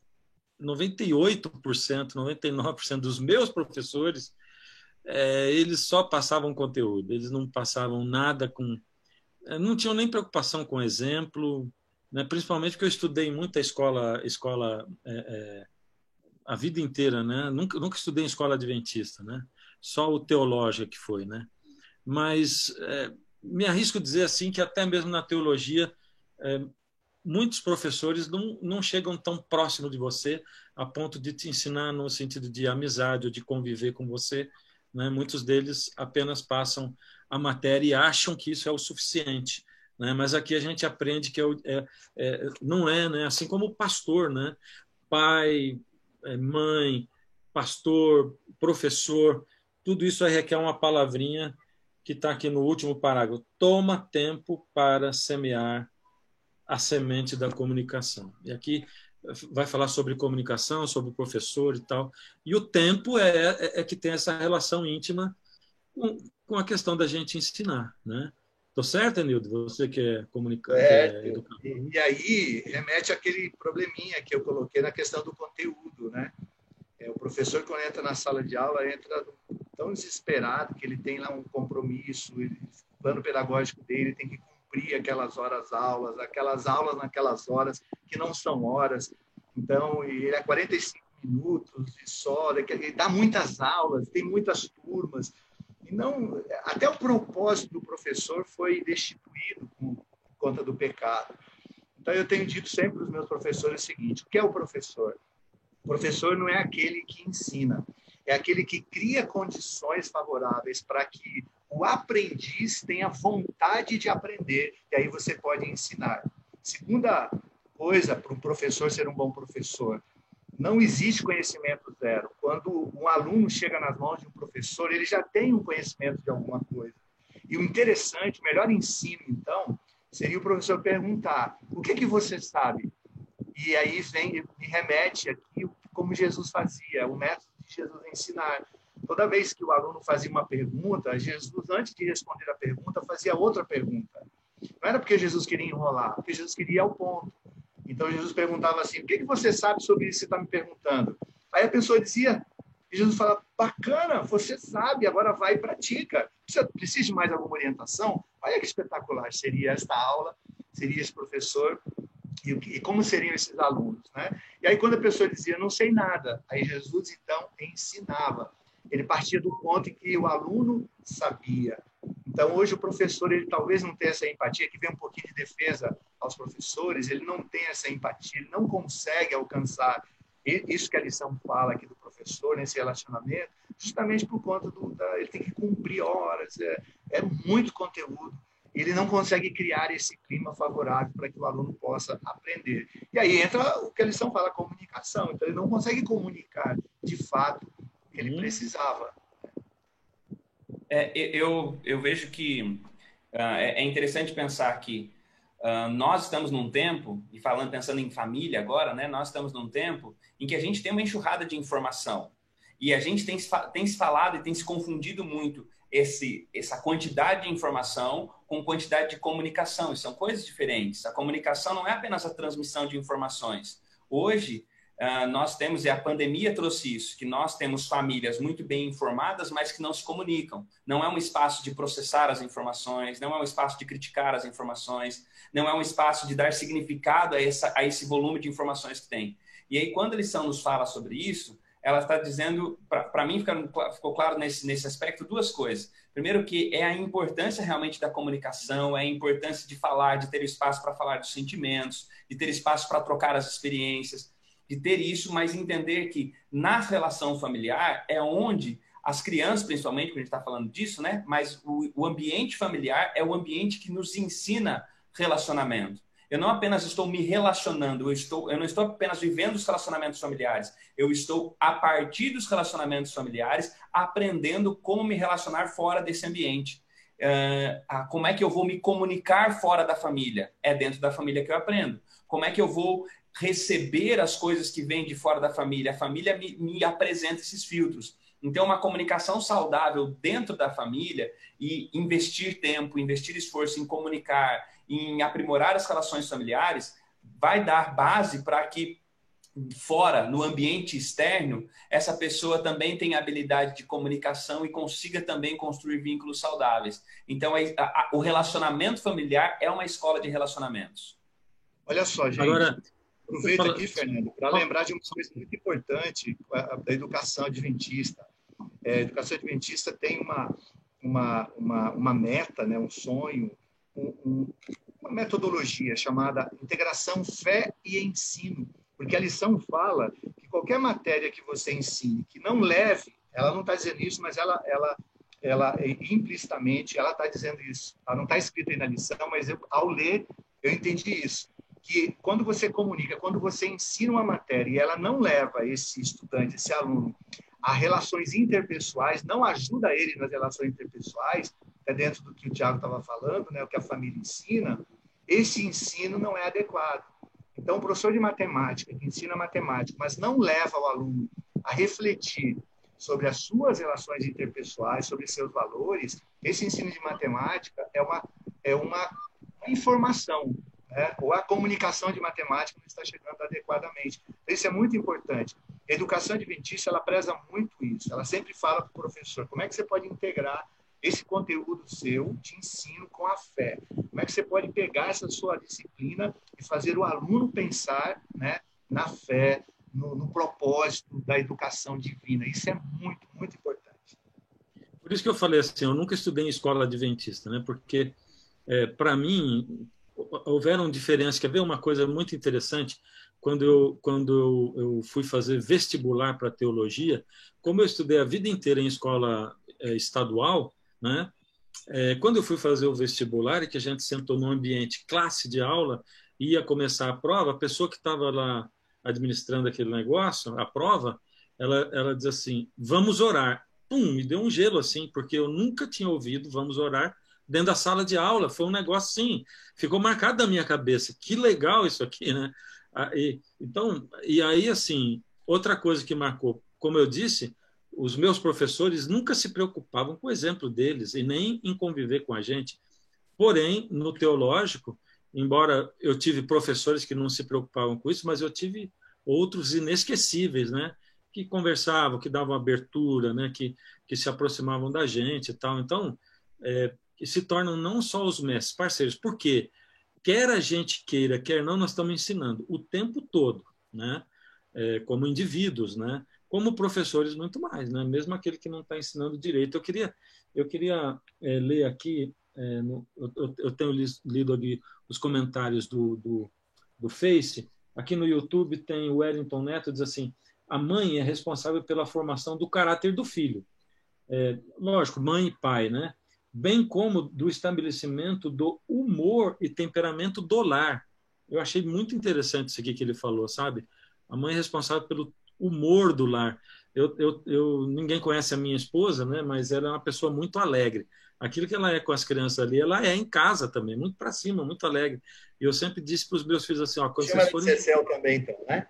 99% dos meus professores, eles só passavam conteúdo, eles não passavam nada não tinham nem preocupação com exemplo, né? Principalmente porque eu estudei muita escola a vida inteira, né? Nunca estudei em escola adventista, né? Só o teológica que foi, né? Mas me arrisco a dizer assim que até mesmo na teologia muitos professores não chegam tão próximo de você a ponto de te ensinar no sentido de amizade ou de conviver com você, né? Muitos deles apenas passam a matéria e acham que isso é o suficiente, né? Mas aqui a gente aprende que não é, né? Assim como o pastor, né? pai, mãe, pastor, professor, tudo isso aí requer uma palavrinha que está aqui no último parágrafo. Toma tempo para semear a semente da comunicação. E aqui vai falar sobre comunicação, sobre o professor e tal. E o tempo é que tem essa relação íntima com a questão da gente ensinar, né? Tô certo, Enildo? Você que é comunicador, que é educador. E aí remete àquele probleminha que eu coloquei na questão do conteúdo, né? O professor, quando entra na sala de aula, entra tão desesperado que ele tem lá um compromisso, o plano pedagógico dele tem que cumprir aquelas horas-aulas, aquelas aulas naquelas horas que não são horas. Então, ele é 45 minutos e só, ele dá muitas aulas, tem muitas turmas. E não, até o propósito do professor foi destituído por conta do pecado. Então, eu tenho dito sempre para os meus professores o seguinte: o que é o professor? O professor não é aquele que ensina, é aquele que cria condições favoráveis para que o aprendiz tenha vontade de aprender, e aí você pode ensinar. Segunda coisa para um professor ser um bom professor: não existe conhecimento zero. Quando um aluno chega nas mãos de um professor, ele já tem um conhecimento de alguma coisa. E o interessante, o melhor ensino, então, seria o professor perguntar: o que você sabe? E aí me remete aqui como Jesus fazia, o método de Jesus ensinar. Toda vez que o aluno fazia uma pergunta, Jesus, antes de responder a pergunta, fazia outra pergunta. Não era porque Jesus queria enrolar, porque Jesus queria ir ao ponto. Então, Jesus perguntava assim: o que você sabe sobre isso que você está me perguntando? Aí a pessoa dizia, e Jesus falava: bacana, você sabe, agora vai e pratica. Você precisa de mais alguma orientação? Olha que espetacular seria esta aula, seria esse professor, e como seriam esses alunos, né? E aí, quando a pessoa dizia, não sei nada, aí Jesus, então, ensinava. Ele partia do ponto em que o aluno sabia. Então, hoje, o professor, ele talvez não tenha essa empatia, que vem um pouquinho de defesa aos professores, ele não tem essa empatia, ele não consegue alcançar isso que a lição fala aqui do professor, nesse relacionamento, justamente por conta ele tem que cumprir horas, é muito conteúdo. Ele não consegue criar esse clima favorável para que o aluno possa aprender. E aí entra o que a lição fala, comunicação. Então, ele não consegue comunicar, de fato, o que ele precisava. Eu vejo que é interessante pensar que nós estamos num tempo, e pensando em família agora, né, nós estamos num tempo em que a gente tem uma enxurrada de informação. E a gente tem se falado e tem se confundido muito essa quantidade de informação com quantidade de comunicação. E são coisas diferentes. A comunicação não é apenas a transmissão de informações. Hoje, nós temos, e a pandemia trouxe isso, que nós temos famílias muito bem informadas, mas que não se comunicam. Não é um espaço de processar as informações, não é um espaço de criticar as informações, não é um espaço de dar significado a esse volume de informações que tem. E aí, quando a lição nos fala sobre isso, ela está dizendo, para mim ficou claro nesse aspecto, duas coisas. Primeiro, que é a importância realmente da comunicação, é a importância de falar, de ter espaço para falar dos sentimentos, de ter espaço para trocar as experiências, de ter isso, mas entender que na relação familiar é onde as crianças, principalmente, quando a gente está falando disso, né? Mas o ambiente familiar é o ambiente que nos ensina relacionamento. Eu não apenas estou me relacionando, eu não estou apenas vivendo os relacionamentos familiares, eu estou, a partir dos relacionamentos familiares, aprendendo como me relacionar fora desse ambiente. Como é que eu vou me comunicar fora da família? É dentro da família que eu aprendo. Como é que eu vou receber as coisas que vêm de fora da família? A família me apresenta esses filtros. Então, uma comunicação saudável dentro da família e investir tempo, investir esforço em comunicar, em aprimorar as relações familiares, vai dar base para que fora, no ambiente externo, essa pessoa também tenha habilidade de comunicação e consiga também construir vínculos saudáveis. Então, o relacionamento familiar é uma escola de relacionamentos. Olha só, gente. Agora, aproveita aqui, Fernando, para lembrar de uma coisa muito importante da educação adventista. A educação adventista tem uma meta, né, um sonho, uma metodologia chamada integração fé e ensino, porque a lição fala que qualquer matéria que você ensine que não leve, ela não está dizendo isso, mas ela implicitamente ela está dizendo isso. Ela não está escrito aí na lição, mas ao ler eu entendi isso. que quando você comunica, quando você ensina uma matéria e ela não leva esse estudante, esse aluno, a relações interpessoais, não ajuda ele nas relações interpessoais, é dentro do que o Tiago estava falando, né, o que a família ensina, esse ensino não é adequado. Então, o professor de matemática, que ensina matemática, mas não leva o aluno a refletir sobre as suas relações interpessoais, sobre seus valores, esse ensino de matemática é uma informação, né? Ou a comunicação de matemática não está chegando adequadamente. Isso é muito importante. A educação adventista, ela preza muito isso. Ela sempre fala para o professor, como é que você pode integrar esse conteúdo seu de ensino com a fé? Como é que você pode pegar essa sua disciplina e fazer o aluno pensar, né, na fé, no propósito da educação divina? Isso é muito, muito importante. Por isso que eu falei assim, eu nunca estudei em escola adventista, né? Porque, para mim, houveram diferenças. Quer ver uma coisa muito interessante? Quando eu fui fazer vestibular para teologia, como eu estudei a vida inteira em escola estadual, né? Quando eu fui fazer o vestibular e que a gente sentou num ambiente classe de aula, ia começar a prova, a pessoa que estava lá administrando aquele negócio, a prova, ela diz assim, vamos orar. Pum, me deu um gelo assim, porque eu nunca tinha ouvido vamos orar dentro da sala de aula. Foi um negócio assim, ficou marcado na minha cabeça. Que legal isso aqui, né? Então, e aí, assim, outra coisa que marcou, como eu disse, os meus professores nunca se preocupavam com o exemplo deles e nem em conviver com a gente. Porém, no teológico, embora eu tive professores que não se preocupavam com isso, mas eu tive outros inesquecíveis, né? Que conversavam, que davam abertura, né? Que se aproximavam da gente e tal. Então, que se tornam não só os mestres, parceiros. Por quê? Quer a gente queira, quer não, nós estamos ensinando o tempo todo, né? Como indivíduos, né? Como professores muito mais, né? Mesmo aquele que não está ensinando direito. Eu queria ler aqui, eu tenho lido ali os comentários do Face. Aqui no YouTube tem o Wellington Neto, diz assim, a mãe é responsável pela formação do caráter do filho. Lógico, mãe e pai, né? Bem como do estabelecimento do humor e temperamento do lar. Eu achei muito interessante isso aqui que ele falou, sabe? A mãe é responsável pelo humor do lar. Ninguém conhece a minha esposa, né? Mas ela é uma pessoa muito alegre. Aquilo que ela é com as crianças ali, ela é em casa também, muito para cima, muito alegre. E eu sempre disse para os meus filhos assim, ó, quando Chama vocês de forem... Cecel também, então, né?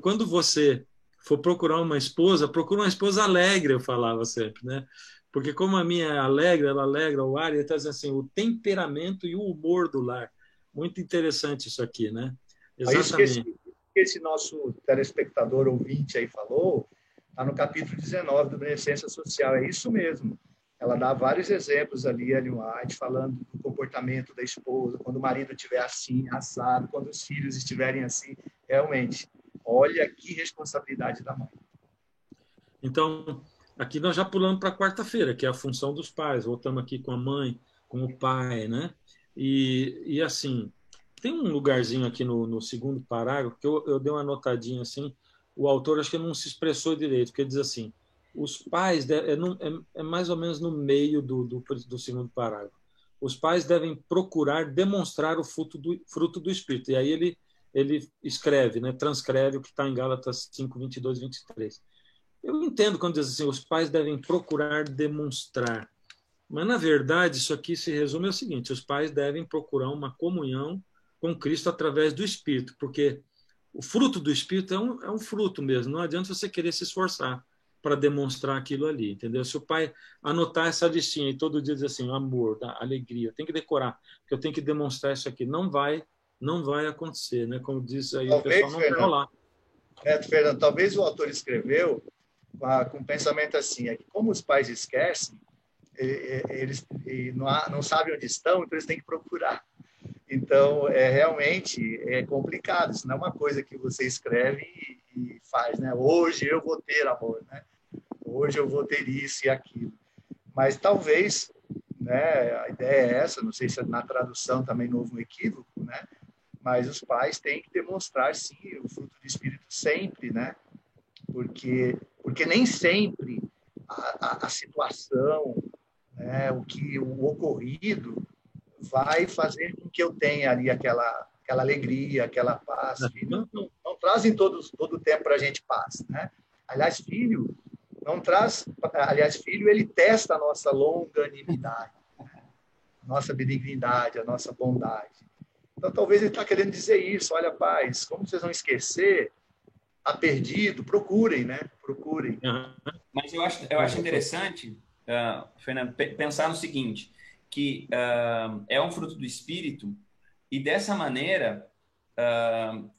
Quando você for procurar uma esposa, procura uma esposa alegre, eu falava sempre, né? Porque como a minha é alegre, ela alegra o ar, então assim, o temperamento e o humor do lar. Muito interessante isso aqui, né? Exatamente. Isso que esse nosso telespectador ouvinte aí falou, está no capítulo 19 do Beneficência Social. É isso mesmo. Ela dá vários exemplos ali, Ellen White, falando do comportamento da esposa, quando o marido estiver assim, assado, quando os filhos estiverem assim. Realmente, olha que responsabilidade da mãe. Então, aqui nós já pulamos para quarta-feira, que é a função dos pais. Voltamos aqui com a mãe, com o pai, né? E assim, tem um lugarzinho aqui no segundo parágrafo que eu dei uma notadinha assim. O autor acho que não se expressou direito, porque ele diz assim: os pais, é mais ou menos no meio do segundo parágrafo. Os pais devem procurar demonstrar o fruto do Espírito. E aí ele escreve, né, transcreve o que está em Gálatas 5, 22, 23. Eu entendo quando diz assim, os pais devem procurar demonstrar. Mas, na verdade, isso aqui se resume ao seguinte, os pais devem procurar uma comunhão com Cristo através do Espírito, porque o fruto do Espírito é um fruto mesmo, não adianta você querer se esforçar para demonstrar aquilo ali, entendeu? Se o pai anotar essa listinha e todo dia dizer assim, amor, alegria, tem que decorar, que eu tenho que demonstrar isso aqui, não vai acontecer, né? Como diz aí, o pessoal não vai rolar. Fernando, talvez o autor escreveu com um pensamento assim, é que como os pais esquecem, eles não sabem onde estão, então eles têm que procurar. Então, realmente é complicado. Isso não é uma coisa que você escreve e faz, né? Hoje eu vou ter amor, né? Hoje eu vou ter isso e aquilo. Mas talvez, né, a ideia é essa, não sei se na tradução também não houve um equívoco, né? Mas os pais têm que demonstrar, sim, o fruto do Espírito sempre, né? Porque nem sempre a situação, né, o ocorrido vai fazer com que eu tenha ali aquela alegria, aquela paz. Filho não trazem todo o tempo para a gente paz, né? Aliás, filho não traz. Aliás, filho, ele testa a nossa longanimidade, nossa benignidade, a nossa bondade. Então, talvez ele está querendo dizer isso. Olha, pais, como vocês vão esquecer, está perdido, procurem, né? Procurem. Mas eu acho interessante, Fernando, pensar no seguinte, que é um fruto do Espírito e dessa maneira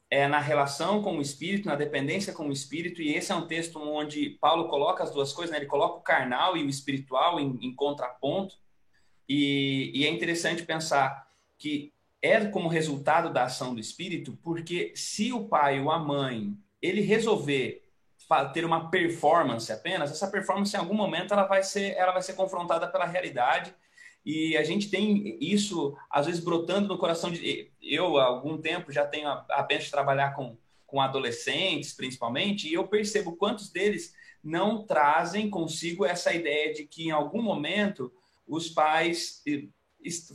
é na relação com o Espírito, na dependência com o Espírito, e esse é um texto onde Paulo coloca as duas coisas, né? Ele coloca o carnal e o espiritual em contraponto, e é interessante pensar que é como resultado da ação do Espírito, porque se o pai ou a mãe, ele resolver ter uma performance apenas, essa performance em algum momento ela vai ser confrontada pela realidade, e a gente tem isso às vezes brotando no coração de eu há algum tempo já tenho a bênção de trabalhar com adolescentes principalmente, e eu percebo quantos deles não trazem consigo essa ideia de que em algum momento os pais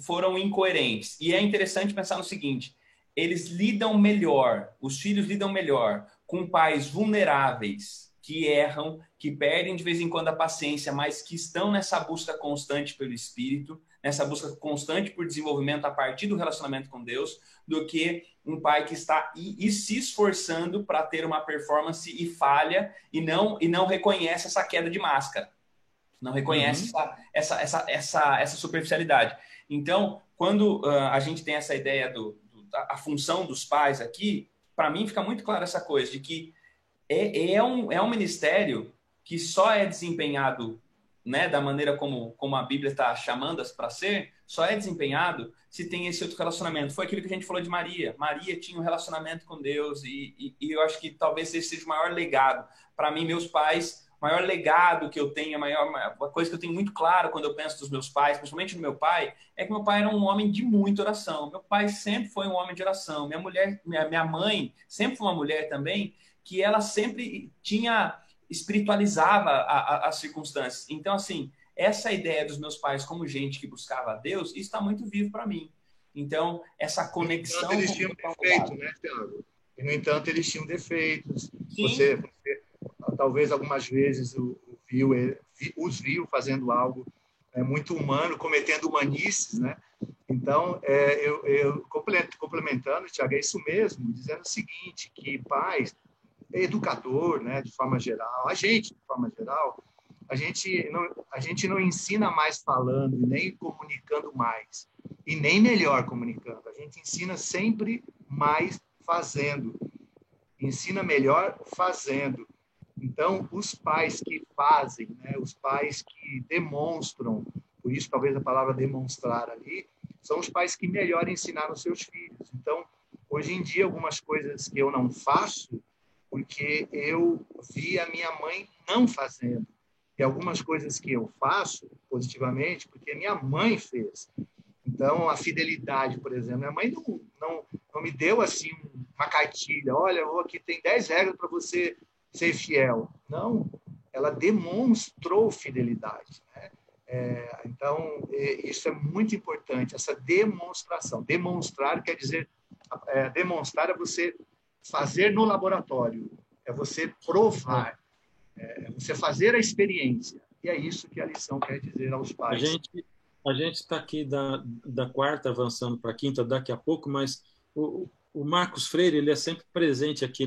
foram incoerentes. E é interessante pensar no seguinte: eles lidam melhor, os filhos lidam melhor com pais vulneráveis, que erram, que perdem de vez em quando a paciência, mas que estão nessa busca constante pelo Espírito, nessa busca constante por desenvolvimento a partir do relacionamento com Deus, do que um pai que está se esforçando para ter uma performance e falha e não reconhece essa queda de máscara. Não reconhece essa superficialidade. Então, quando a gente tem essa ideia da função dos pais aqui, para mim fica muito clara essa coisa de que é um ministério que só é desempenhado, né, da maneira como a Bíblia está chamando para ser, só é desempenhado se tem esse outro relacionamento. Foi aquilo que a gente falou de Maria. Maria tinha um relacionamento com Deus e eu acho que talvez esse seja o maior legado. Para mim, meus pais, o maior legado que eu tenho, uma coisa que eu tenho muito claro quando eu penso dos meus pais, principalmente do meu pai, é que meu pai era um homem de muita oração. Meu pai sempre foi um homem de oração. Minha mãe sempre foi uma mulher também, que ela sempre espiritualizava as circunstâncias. Então, assim, essa ideia dos meus pais como gente que buscava a Deus, isso está muito vivo para mim. Então, essa conexão... Eles tinham defeitos, né, Thiago? E, no entanto, eles tinham defeitos. Sim. Você talvez algumas vezes os viu fazendo algo muito humano, cometendo humanices, né? Então, eu complementando, Thiago, é isso mesmo, dizendo o seguinte, que pais, educador, né, de forma geral, a gente, de forma geral, a gente não ensina mais falando, nem comunicando mais, e nem melhor comunicando. A gente ensina sempre mais fazendo. Ensina melhor fazendo. Então, os pais que fazem, né, os pais que demonstram, por isso talvez a palavra demonstrar ali, são os pais que melhor ensinaram seus filhos. Então, hoje em dia, algumas coisas que eu não faço, porque eu vi a minha mãe não fazendo. E algumas coisas que eu faço positivamente, porque minha mãe fez. Então, a fidelidade, por exemplo, minha mãe não me deu assim uma cartilha, olha, aqui tem 10 regras para você ser fiel. Não, ela demonstrou fidelidade, né? Então, isso é muito importante, essa demonstração. Demonstrar quer dizer, demonstrar é você fazer no laboratório, é você provar, é você fazer a experiência. E é isso que a lição quer dizer aos pais. A gente está aqui da quarta avançando para a quinta daqui a pouco, mas o Marcos Freire ele é sempre presente aqui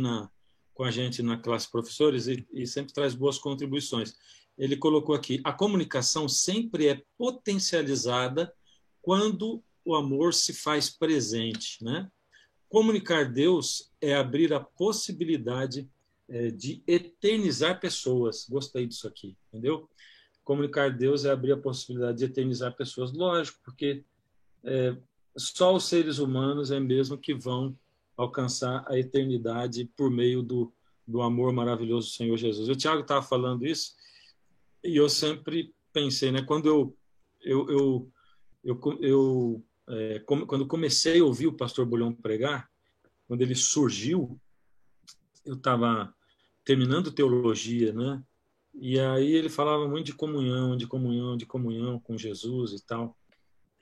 com a gente na classe professores e sempre traz boas contribuições. Ele colocou aqui: a comunicação sempre é potencializada quando o amor se faz presente, né? Comunicar Deus é abrir a possibilidade de eternizar pessoas. Gostei disso aqui, entendeu? Comunicar Deus é abrir a possibilidade de eternizar pessoas. Lógico, porque só os seres humanos é mesmo que vão alcançar a eternidade por meio do amor maravilhoso do Senhor Jesus. O Tiago estava falando isso e eu sempre pensei, né? Quando quando comecei a ouvir o pastor Bulhão pregar, quando ele surgiu, eu estava terminando teologia, né? E aí ele falava muito de comunhão com Jesus e tal.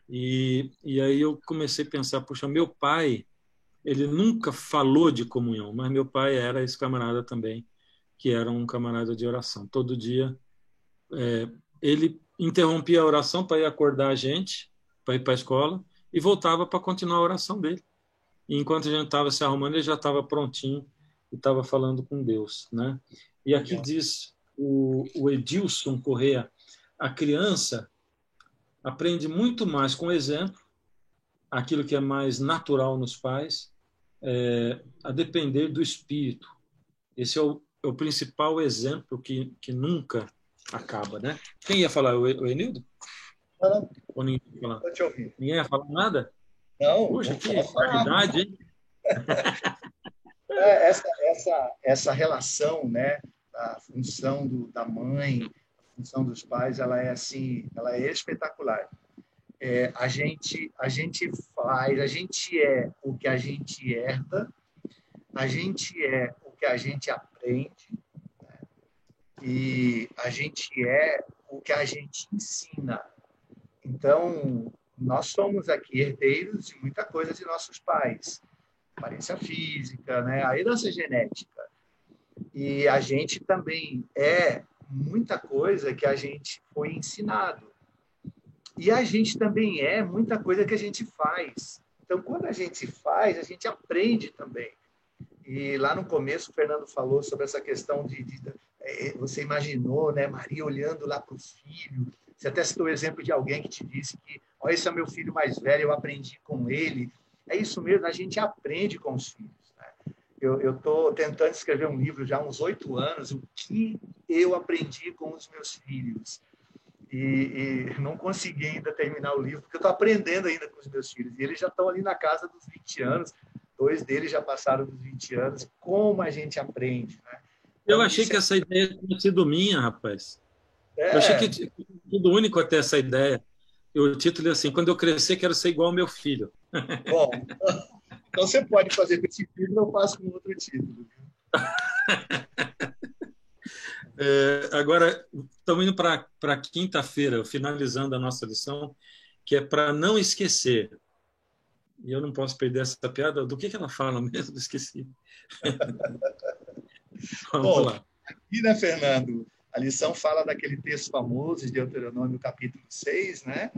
E aí eu comecei a pensar, puxa, meu pai, ele nunca falou de comunhão, mas meu pai era esse camarada também, que era um camarada de oração. Todo dia ele interrompia a oração para ir acordar a gente, para ir para a escola, e voltava para continuar a oração dele. E enquanto a gente estava se arrumando, ele já estava prontinho e estava falando com Deus, né? E aqui diz o Edilson Corrêa, a criança aprende muito mais com exemplo, aquilo que é mais natural nos pais, a depender do espírito. Esse é o principal exemplo que nunca acaba, né? Quem ia falar? O Enildo? Não, Ou ninguém ia falar? vou te ouvir. Ninguém ia falar nada? Não, Puxa, vou que falar. qualidade, hein? Essa relação, né, a função da mãe, a função dos pais, ela é assim, ela é espetacular. A gente faz, a gente é o que a gente herda, a gente é o que a gente aprende, né, e a gente é o que a gente ensina. Então, nós somos aqui herdeiros de muita coisa de nossos pais. Aparência física, né? A herança genética. E a gente também é muita coisa que a gente foi ensinado. E a gente também é muita coisa que a gente faz. Então, quando a gente faz, a gente aprende também. E lá no começo, o Fernando falou sobre essa questão você imaginou, né, Maria olhando lá para o filho. Você até citou o exemplo de alguém que te disse que, olha, esse é meu filho mais velho, eu aprendi com ele. É isso mesmo, a gente aprende com os filhos. Né? Eu estou tentando escrever um livro já há uns 8 anos, o que eu aprendi com os meus filhos. E não consegui ainda terminar o livro, porque eu estou aprendendo ainda com os meus filhos. E eles já estão ali na casa dos 20 anos, 2 deles já passaram dos 20 anos. Como a gente aprende, né? Eu achei que essa ideia tinha sido minha, rapaz. Eu achei que tinha sido único até essa ideia. E o título é assim, quando eu crescer, quero ser igual ao meu filho. Bom, então você pode fazer com esse título, eu faço com outro título. Agora, estamos indo para quinta-feira, finalizando a nossa lição, que é para não esquecer. E eu não posso perder essa piada. Do que ela fala mesmo? Esqueci. Vamos lá. Aqui, né, Fernando? A lição fala daquele texto famoso de Deuteronômio, capítulo 6, né?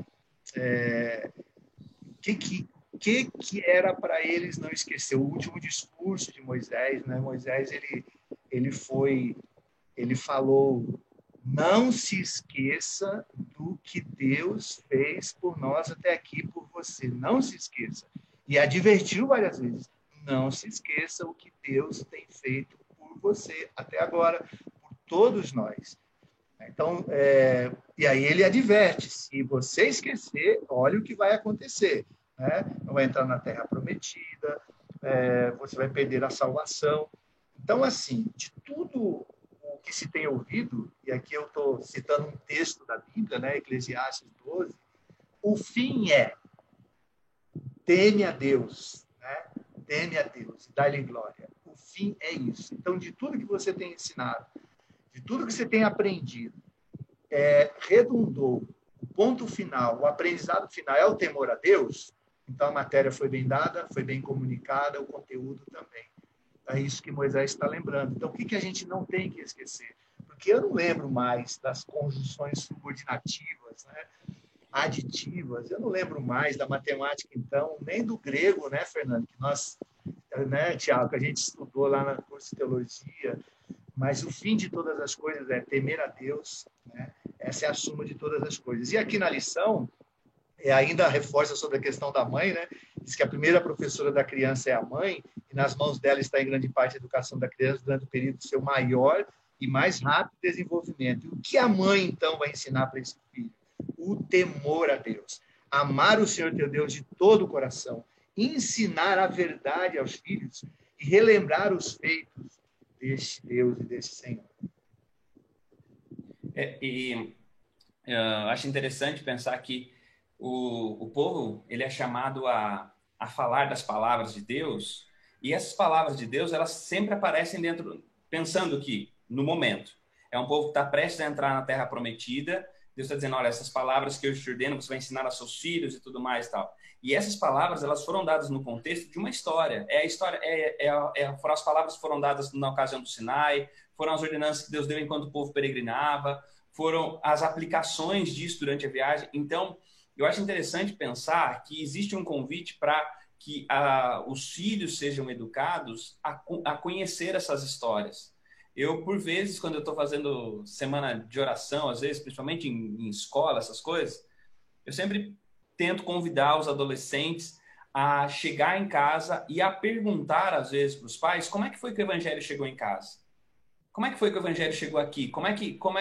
Que era para eles não esquecer? O último discurso de Moisés, né? Moisés, ele falou, não se esqueça do que Deus fez por nós até aqui, por você. Não se esqueça. E advertiu várias vezes, não se esqueça o que Deus tem feito por você até agora, por todos nós. Então, e aí ele adverte, se você esquecer, olha o que vai acontecer. Né? Não vai entrar na terra prometida, você vai perder a salvação. Então, assim, de tudo o que se tem ouvido, e aqui eu estou citando um texto da Bíblia, né, Eclesiastes 12, o fim é teme a Deus, né? Teme a Deus e dá-lhe glória. O fim é isso. Então, de tudo que você tem ensinado, de tudo que você tem aprendido, redundou. O ponto final, o aprendizado final é o temor a Deus. Então, a matéria foi bem dada, foi bem comunicada, o conteúdo também. É isso que Moisés está lembrando. Então, o que a gente não tem que esquecer? Porque eu não lembro mais das conjunções subordinativas, né? Aditivas. Eu não lembro mais da matemática, então, nem do grego, né, Fernando? Que nós, né, Tiago, que a gente estudou lá no curso de teologia. Mas o fim de todas as coisas é temer a Deus, né? Essa é a suma de todas as coisas. E aqui na lição, ainda reforça sobre a questão da mãe, né? Diz que a primeira professora da criança é a mãe, e nas mãos dela está em grande parte a educação da criança durante o período do seu maior e mais rápido desenvolvimento. E o que a mãe, então, vai ensinar para esse filho? O temor a Deus. Amar o Senhor teu Deus de todo o coração. Ensinar a verdade aos filhos e relembrar os feitos deste Deus e deste Senhor. Acho interessante pensar que o povo ele é chamado a falar das palavras de Deus, e essas palavras de Deus elas sempre aparecem pensando que no momento é um povo que está prestes a entrar na Terra Prometida. Deus está dizendo, olha, essas palavras que eu te ordeno, você vai ensinar aos seus filhos e tudo mais e tal. E essas palavras, elas foram dadas no contexto de uma história. Foram as palavras que foram dadas na ocasião do Sinai, foram as ordenanças que Deus deu enquanto o povo peregrinava, foram as aplicações disso durante a viagem. Então, eu acho interessante pensar que existe um convite para que os filhos sejam educados a conhecer essas histórias. Eu, por vezes, quando eu estou fazendo semana de oração, às vezes, principalmente em escola, essas coisas, eu sempre tento convidar os adolescentes a chegar em casa e a perguntar, às vezes, para os pais, como é que foi que o evangelho chegou em casa? Como é que foi que o evangelho chegou aqui? Como é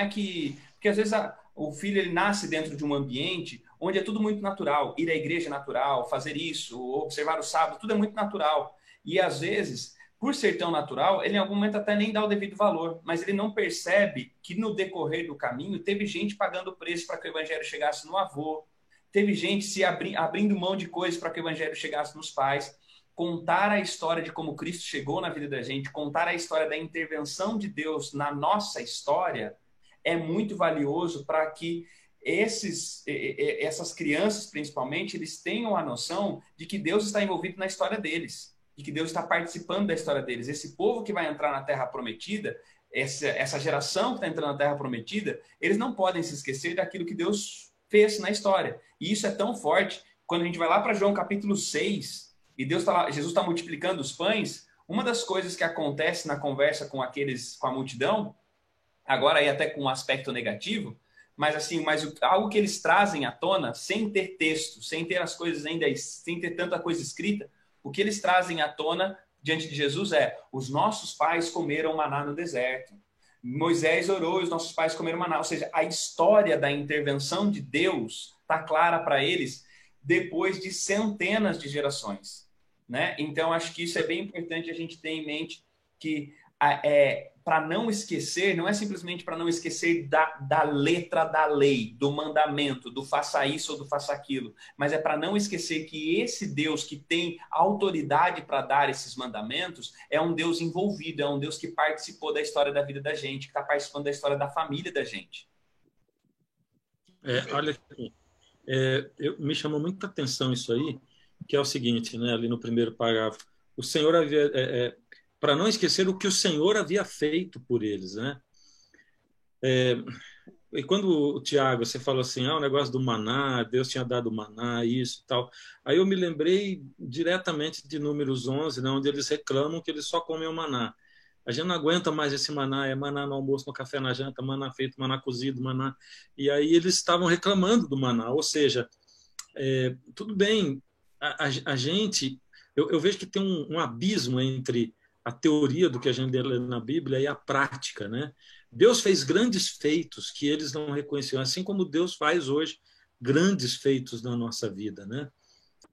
que... Porque, às vezes, o filho ele nasce dentro de um ambiente onde é tudo muito natural. Ir à igreja é natural, fazer isso, observar o sábado, tudo é muito natural. E, às vezes, por ser tão natural, ele em algum momento até nem dá o devido valor, mas ele não percebe que no decorrer do caminho teve gente pagando o preço para que o evangelho chegasse no avô, teve gente se abrindo mão de coisas para que o evangelho chegasse nos pais. Contar a história de como Cristo chegou na vida da gente, contar a história da intervenção de Deus na nossa história é muito valioso para que essas crianças, principalmente, eles tenham a noção de que Deus está envolvido na história deles, de que Deus está participando da história deles. Esse povo que vai entrar na Terra Prometida, essa geração que está entrando na Terra Prometida, eles não podem se esquecer daquilo que Deus fez na história. E isso é tão forte, quando a gente vai lá para João capítulo 6, e Jesus está multiplicando os pães, uma das coisas que acontece na conversa com a multidão, agora aí até com um aspecto negativo, mas algo que eles trazem à tona, sem ter texto, sem ter as coisas ainda, sem ter tanta coisa escrita, o que eles trazem à tona diante de Jesus é: os nossos pais comeram maná no deserto. Moisés orou e os nossos pais comeram maná. Ou seja, a história da intervenção de Deus está clara para eles depois de centenas de gerações, né? Então, acho que isso é bem importante a gente ter em mente, que para não esquecer, não é simplesmente para não esquecer da letra da lei, do mandamento, do faça isso ou do faça aquilo, mas é para não esquecer que esse Deus que tem autoridade para dar esses mandamentos é um Deus envolvido, é um Deus que participou da história da vida da gente, que está participando da história da família da gente. Olha aqui, me chamou muita atenção isso aí, que é o seguinte, né, ali no primeiro parágrafo, o Senhor havia... para não esquecer o que o Senhor havia feito por eles, né? E quando o Tiago, você falou assim, o negócio do maná, Deus tinha dado maná, isso e tal, aí eu me lembrei diretamente de Números 11, né, onde eles reclamam que eles só comem o maná. A gente não aguenta mais esse maná, é maná no almoço, no café, na janta, maná feito, maná cozido, maná... E aí eles estavam reclamando do maná, ou seja, tudo bem, a gente... Eu vejo que tem um abismo entre a teoria do que a gente lê na Bíblia e a prática, né? Deus fez grandes feitos que eles não reconheciam, assim como Deus faz hoje grandes feitos na nossa vida, né?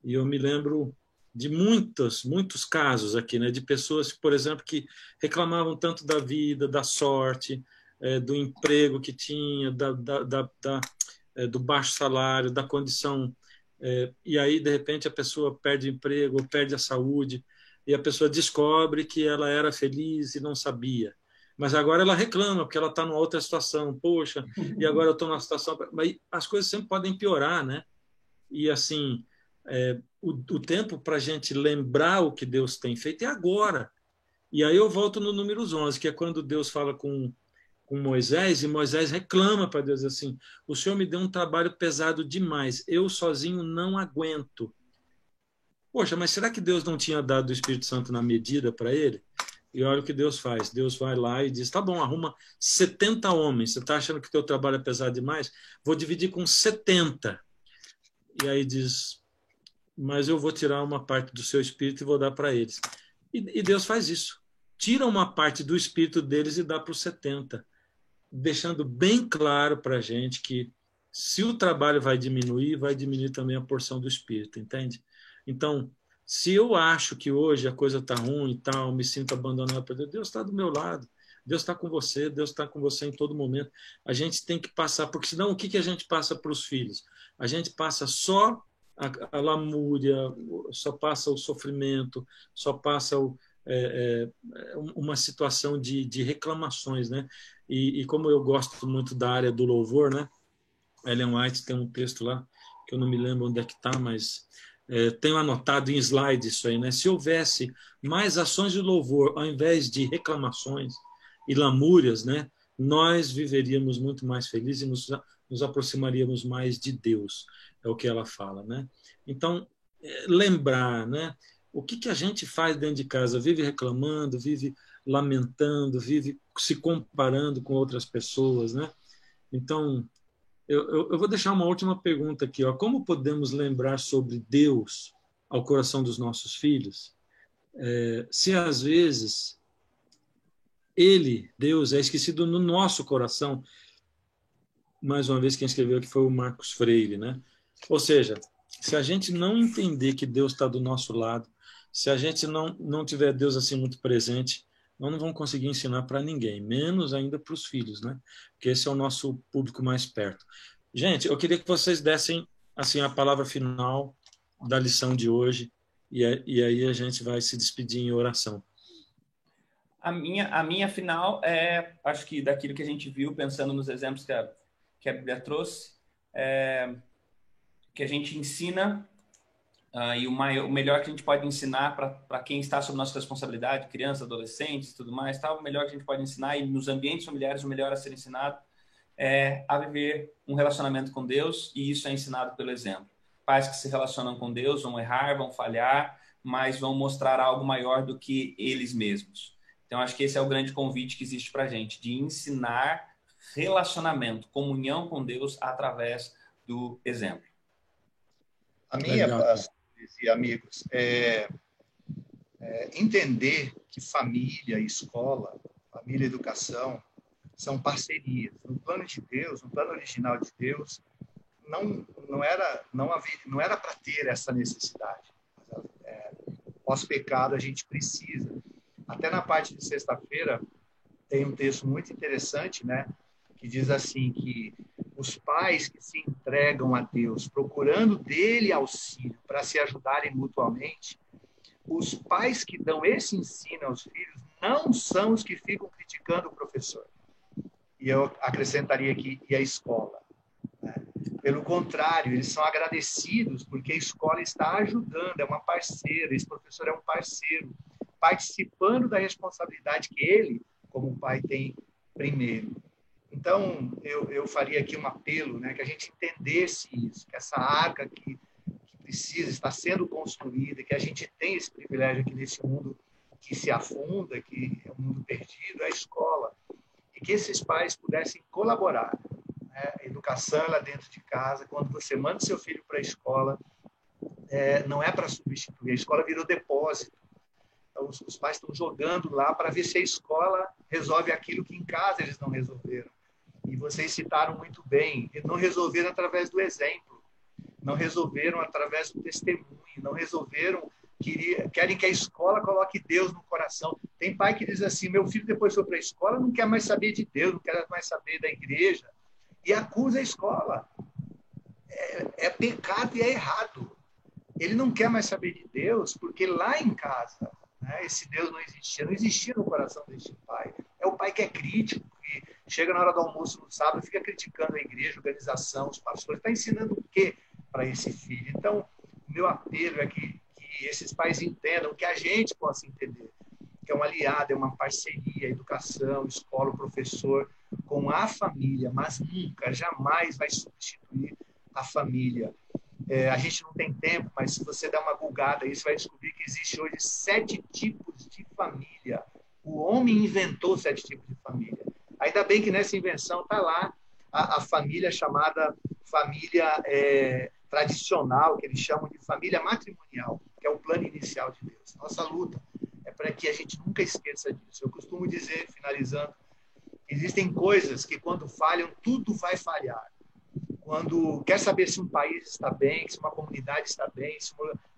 E eu me lembro de muitos casos aqui, né? De pessoas, por exemplo, que reclamavam tanto da vida, da sorte, do emprego que tinha, do baixo salário, da condição, e aí, de repente, a pessoa perde o emprego, ou perde a saúde, e a pessoa descobre que ela era feliz e não sabia. Mas agora ela reclama, porque ela está numa outra situação. Poxa, e agora eu estou numa situação... Mas as coisas sempre podem piorar, né? E, assim, o tempo para a gente lembrar o que Deus tem feito é agora. E aí eu volto no Números 11, que é quando Deus fala com Moisés, e Moisés reclama para Deus assim: o Senhor me deu um trabalho pesado demais, eu sozinho não aguento. Poxa, mas será que Deus não tinha dado o Espírito Santo na medida para ele? E olha o que Deus faz. Deus vai lá e diz, tá bom, arruma 70 homens. Você está achando que o teu trabalho é pesado demais? Vou dividir com 70. E aí diz, mas eu vou tirar uma parte do seu Espírito e vou dar para eles. E Deus faz isso. Tira uma parte do Espírito deles e dá para os 70. Deixando bem claro para a gente que se o trabalho vai diminuir também a porção do Espírito, entende? Então, se eu acho que hoje a coisa está ruim e tal, me sinto abandonado por Deus, Deus está do meu lado, Deus está com você, Deus está com você em todo momento. A gente tem que passar, porque senão o que a gente passa para os filhos? A gente passa só a lamúria, só passa o sofrimento, só passa uma situação de reclamações, né? E como eu gosto muito da área do louvor, né? Ellen White tem um texto lá, que eu não me lembro onde é que está, mas tenho anotado em slide isso aí, né? Se houvesse mais ações de louvor ao invés de reclamações e lamúrias, né, nós viveríamos muito mais felizes e nos aproximaríamos mais de Deus, é o que ela fala, né? Então, lembrar, né? O que a gente faz dentro de casa? Vive reclamando, vive lamentando, vive se comparando com outras pessoas, né? Então, eu vou deixar uma última pergunta aqui. Ó. Como podemos lembrar sobre Deus ao coração dos nossos filhos, se às vezes Ele, Deus, é esquecido no nosso coração? Mais uma vez, quem escreveu aqui foi o Marcos Freire, né? Ou seja, se a gente não entender que Deus está do nosso lado, se a gente não tiver Deus assim muito presente, nós não vamos conseguir ensinar para ninguém, menos ainda para os filhos, né? Porque esse é o nosso público mais perto. Gente, eu queria que vocês dessem assim a palavra final da lição de hoje e aí a gente vai se despedir em oração. A minha final acho que daquilo que a gente viu, pensando nos exemplos que a Bíblia trouxe, que a gente ensina e o melhor que a gente pode ensinar para quem está sob nossa responsabilidade, crianças, adolescentes, tudo mais, o melhor que a gente pode ensinar, e nos ambientes familiares o melhor a ser ensinado é a viver um relacionamento com Deus, e isso é ensinado pelo exemplo. Pais que se relacionam com Deus vão errar, vão falhar, mas vão mostrar algo maior do que eles mesmos. Então, acho que esse é o grande convite que existe para a gente, de ensinar relacionamento, comunhão com Deus através do exemplo. A minha, e amigos, entender que família, escola, família e educação são parcerias. No plano de Deus, no plano original de Deus, não era para ter essa necessidade. Pós-pecado, a gente precisa. Até na parte de sexta-feira, tem um texto muito interessante, né, que diz assim, que os pais que se entregam a Deus, procurando dele auxílio para se ajudarem mutuamente, os pais que dão esse ensino aos filhos não são os que ficam criticando o professor. E eu acrescentaria aqui, e a escola. Né? Pelo contrário, eles são agradecidos porque a escola está ajudando, é uma parceira, esse professor é um parceiro, participando da responsabilidade que ele, como pai, tem primeiro. Então, eu faria aqui um apelo, né, que a gente entendesse isso, que essa arca que precisa estar sendo construída, que a gente tem esse privilégio aqui nesse mundo que se afunda, que é um mundo perdido, é a escola, e que esses pais pudessem colaborar. Né? A educação, ela dentro de casa, quando você manda seu filho para a escola, não é para substituir, a escola virou depósito. Então, os pais estão jogando lá para ver se a escola resolve aquilo que em casa eles não resolveram. E vocês citaram muito bem, não resolveram através do exemplo, não resolveram através do testemunho, não resolveram, querem que a escola coloque Deus no coração. Tem pai que diz assim, meu filho depois foi para a escola, não quer mais saber de Deus, não quer mais saber da igreja, e acusa a escola. É pecado e é errado. Ele não quer mais saber de Deus, porque lá em casa, né, esse Deus não existia no coração desse pai. É o pai que é crítico, que chega na hora do almoço no sábado e fica criticando a igreja, a organização, os pastores. Está ensinando o quê para esse filho? Então, o meu apelo é que esses pais entendam, que a gente possa entender, que é um aliado, é uma parceria, educação, escola, professor, com a família, mas nunca, jamais vai substituir a família. A gente não tem tempo, mas se você der uma googada aí, você vai descobrir que existe hoje 7 tipos de família. O homem inventou 7 tipos de família. Ainda bem que nessa invenção está lá a família chamada família tradicional, que eles chamam de família matrimonial, que é o plano inicial de Deus. Nossa luta é para que a gente nunca esqueça disso. Eu costumo dizer, finalizando, existem coisas que quando falham, tudo vai falhar. Quando quer saber se um país está bem, se uma comunidade está bem, se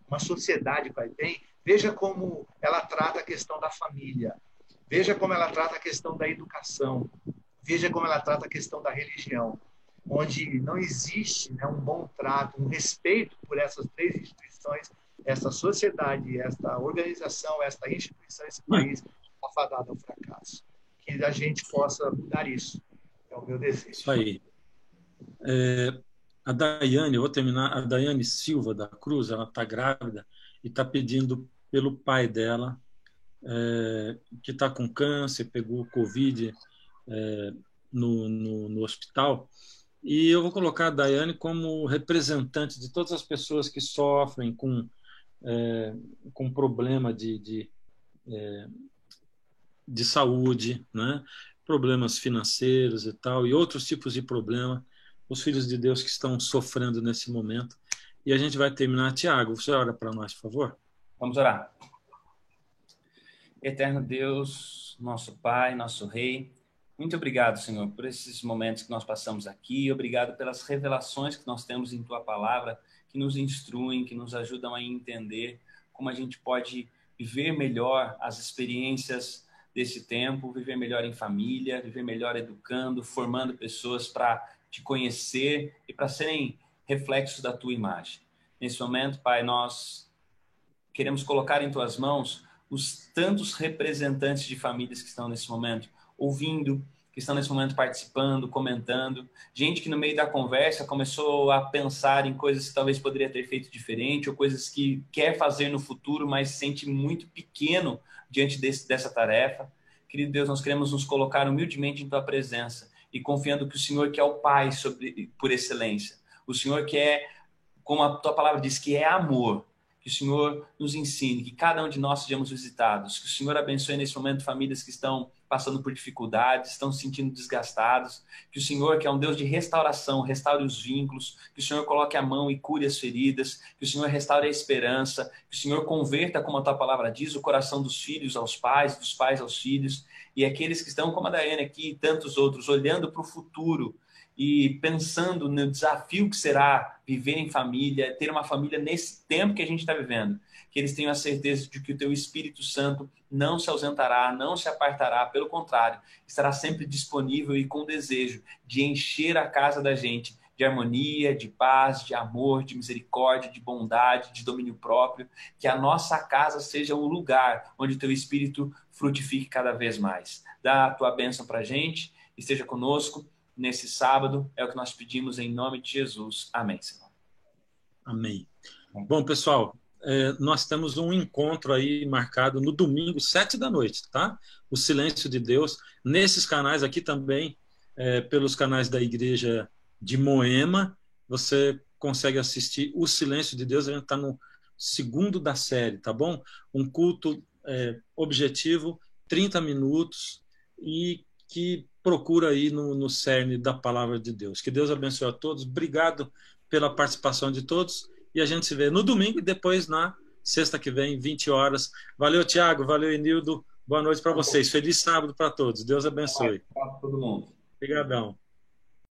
uma sociedade vai bem, veja como ela trata a questão da família, veja como ela trata a questão da educação, veja como ela trata a questão da religião, onde não existe, né, um bom trato, um respeito por essas 3 instituições, essa sociedade, esta organização, esta instituição, esse país está fadado ao fracasso. Que a gente possa mudar isso. É o meu desejo. Isso aí. A Daiane, eu vou terminar, a Daiane Silva da Cruz, ela está grávida e está pedindo pelo pai dela, que está com câncer, pegou Covid no hospital. E eu vou colocar a Daiane como representante de todas as pessoas que sofrem com problema de saúde, né? Problemas financeiros e tal, e outros tipos de problema, os filhos de Deus que estão sofrendo nesse momento. E a gente vai terminar. Tiago, você ora para nós, por favor? Vamos orar. Eterno Deus, nosso Pai, nosso Rei, muito obrigado, Senhor, por esses momentos que nós passamos aqui. Obrigado pelas revelações que nós temos em Tua Palavra, que nos instruem, que nos ajudam a entender como a gente pode viver melhor as experiências desse tempo, viver melhor em família, viver melhor educando, formando pessoas para Te conhecer e para serem reflexos da Tua imagem. Nesse momento, Pai, nós queremos colocar em Tuas mãos os tantos representantes de famílias que estão nesse momento ouvindo, que estão nesse momento participando, comentando, gente que no meio da conversa começou a pensar em coisas que talvez poderia ter feito diferente ou coisas que quer fazer no futuro, mas se sente muito pequeno diante dessa tarefa. Querido Deus, nós queremos nos colocar humildemente em Tua presença e confiando que o Senhor que é o Pai por excelência, o Senhor que é, como a Tua palavra diz, que é amor, que o Senhor nos ensine, que cada um de nós sejamos visitados, que o Senhor abençoe nesse momento famílias que estão passando por dificuldades, estão se sentindo desgastados, que o Senhor, que é um Deus de restauração, restaure os vínculos, que o Senhor coloque a mão e cure as feridas, que o Senhor restaure a esperança, que o Senhor converta, como a Tua palavra diz, o coração dos filhos aos pais, dos pais aos filhos, e aqueles que estão, como a Daiane aqui e tantos outros, olhando para o futuro, e pensando no desafio que será viver em família, ter uma família nesse tempo que a gente está vivendo, que eles tenham a certeza de que o Teu Espírito Santo não se ausentará, não se apartará, pelo contrário, estará sempre disponível e com desejo de encher a casa da gente de harmonia, de paz, de amor, de misericórdia, de bondade, de domínio próprio, que a nossa casa seja um lugar onde o Teu Espírito frutifique cada vez mais. Dá a Tua bênção para a gente, esteja conosco nesse sábado, é o que nós pedimos em nome de Jesus. Amém, Senhor. Amém. Bom, pessoal, nós temos um encontro aí marcado no domingo, 7h, tá? O Silêncio de Deus, nesses canais aqui também, pelos canais da Igreja de Moema, você consegue assistir o Silêncio de Deus, a gente está no 2º da série, tá bom? Um culto objetivo, 30 minutos, e que procura aí no cerne da palavra de Deus. Que Deus abençoe a todos. Obrigado pela participação de todos. E a gente se vê no domingo e depois na sexta que vem, 20 horas. Valeu, Tiago. Valeu, Enildo. Boa noite para vocês. Feliz sábado para todos. Deus abençoe. Para todo mundo. Obrigadão.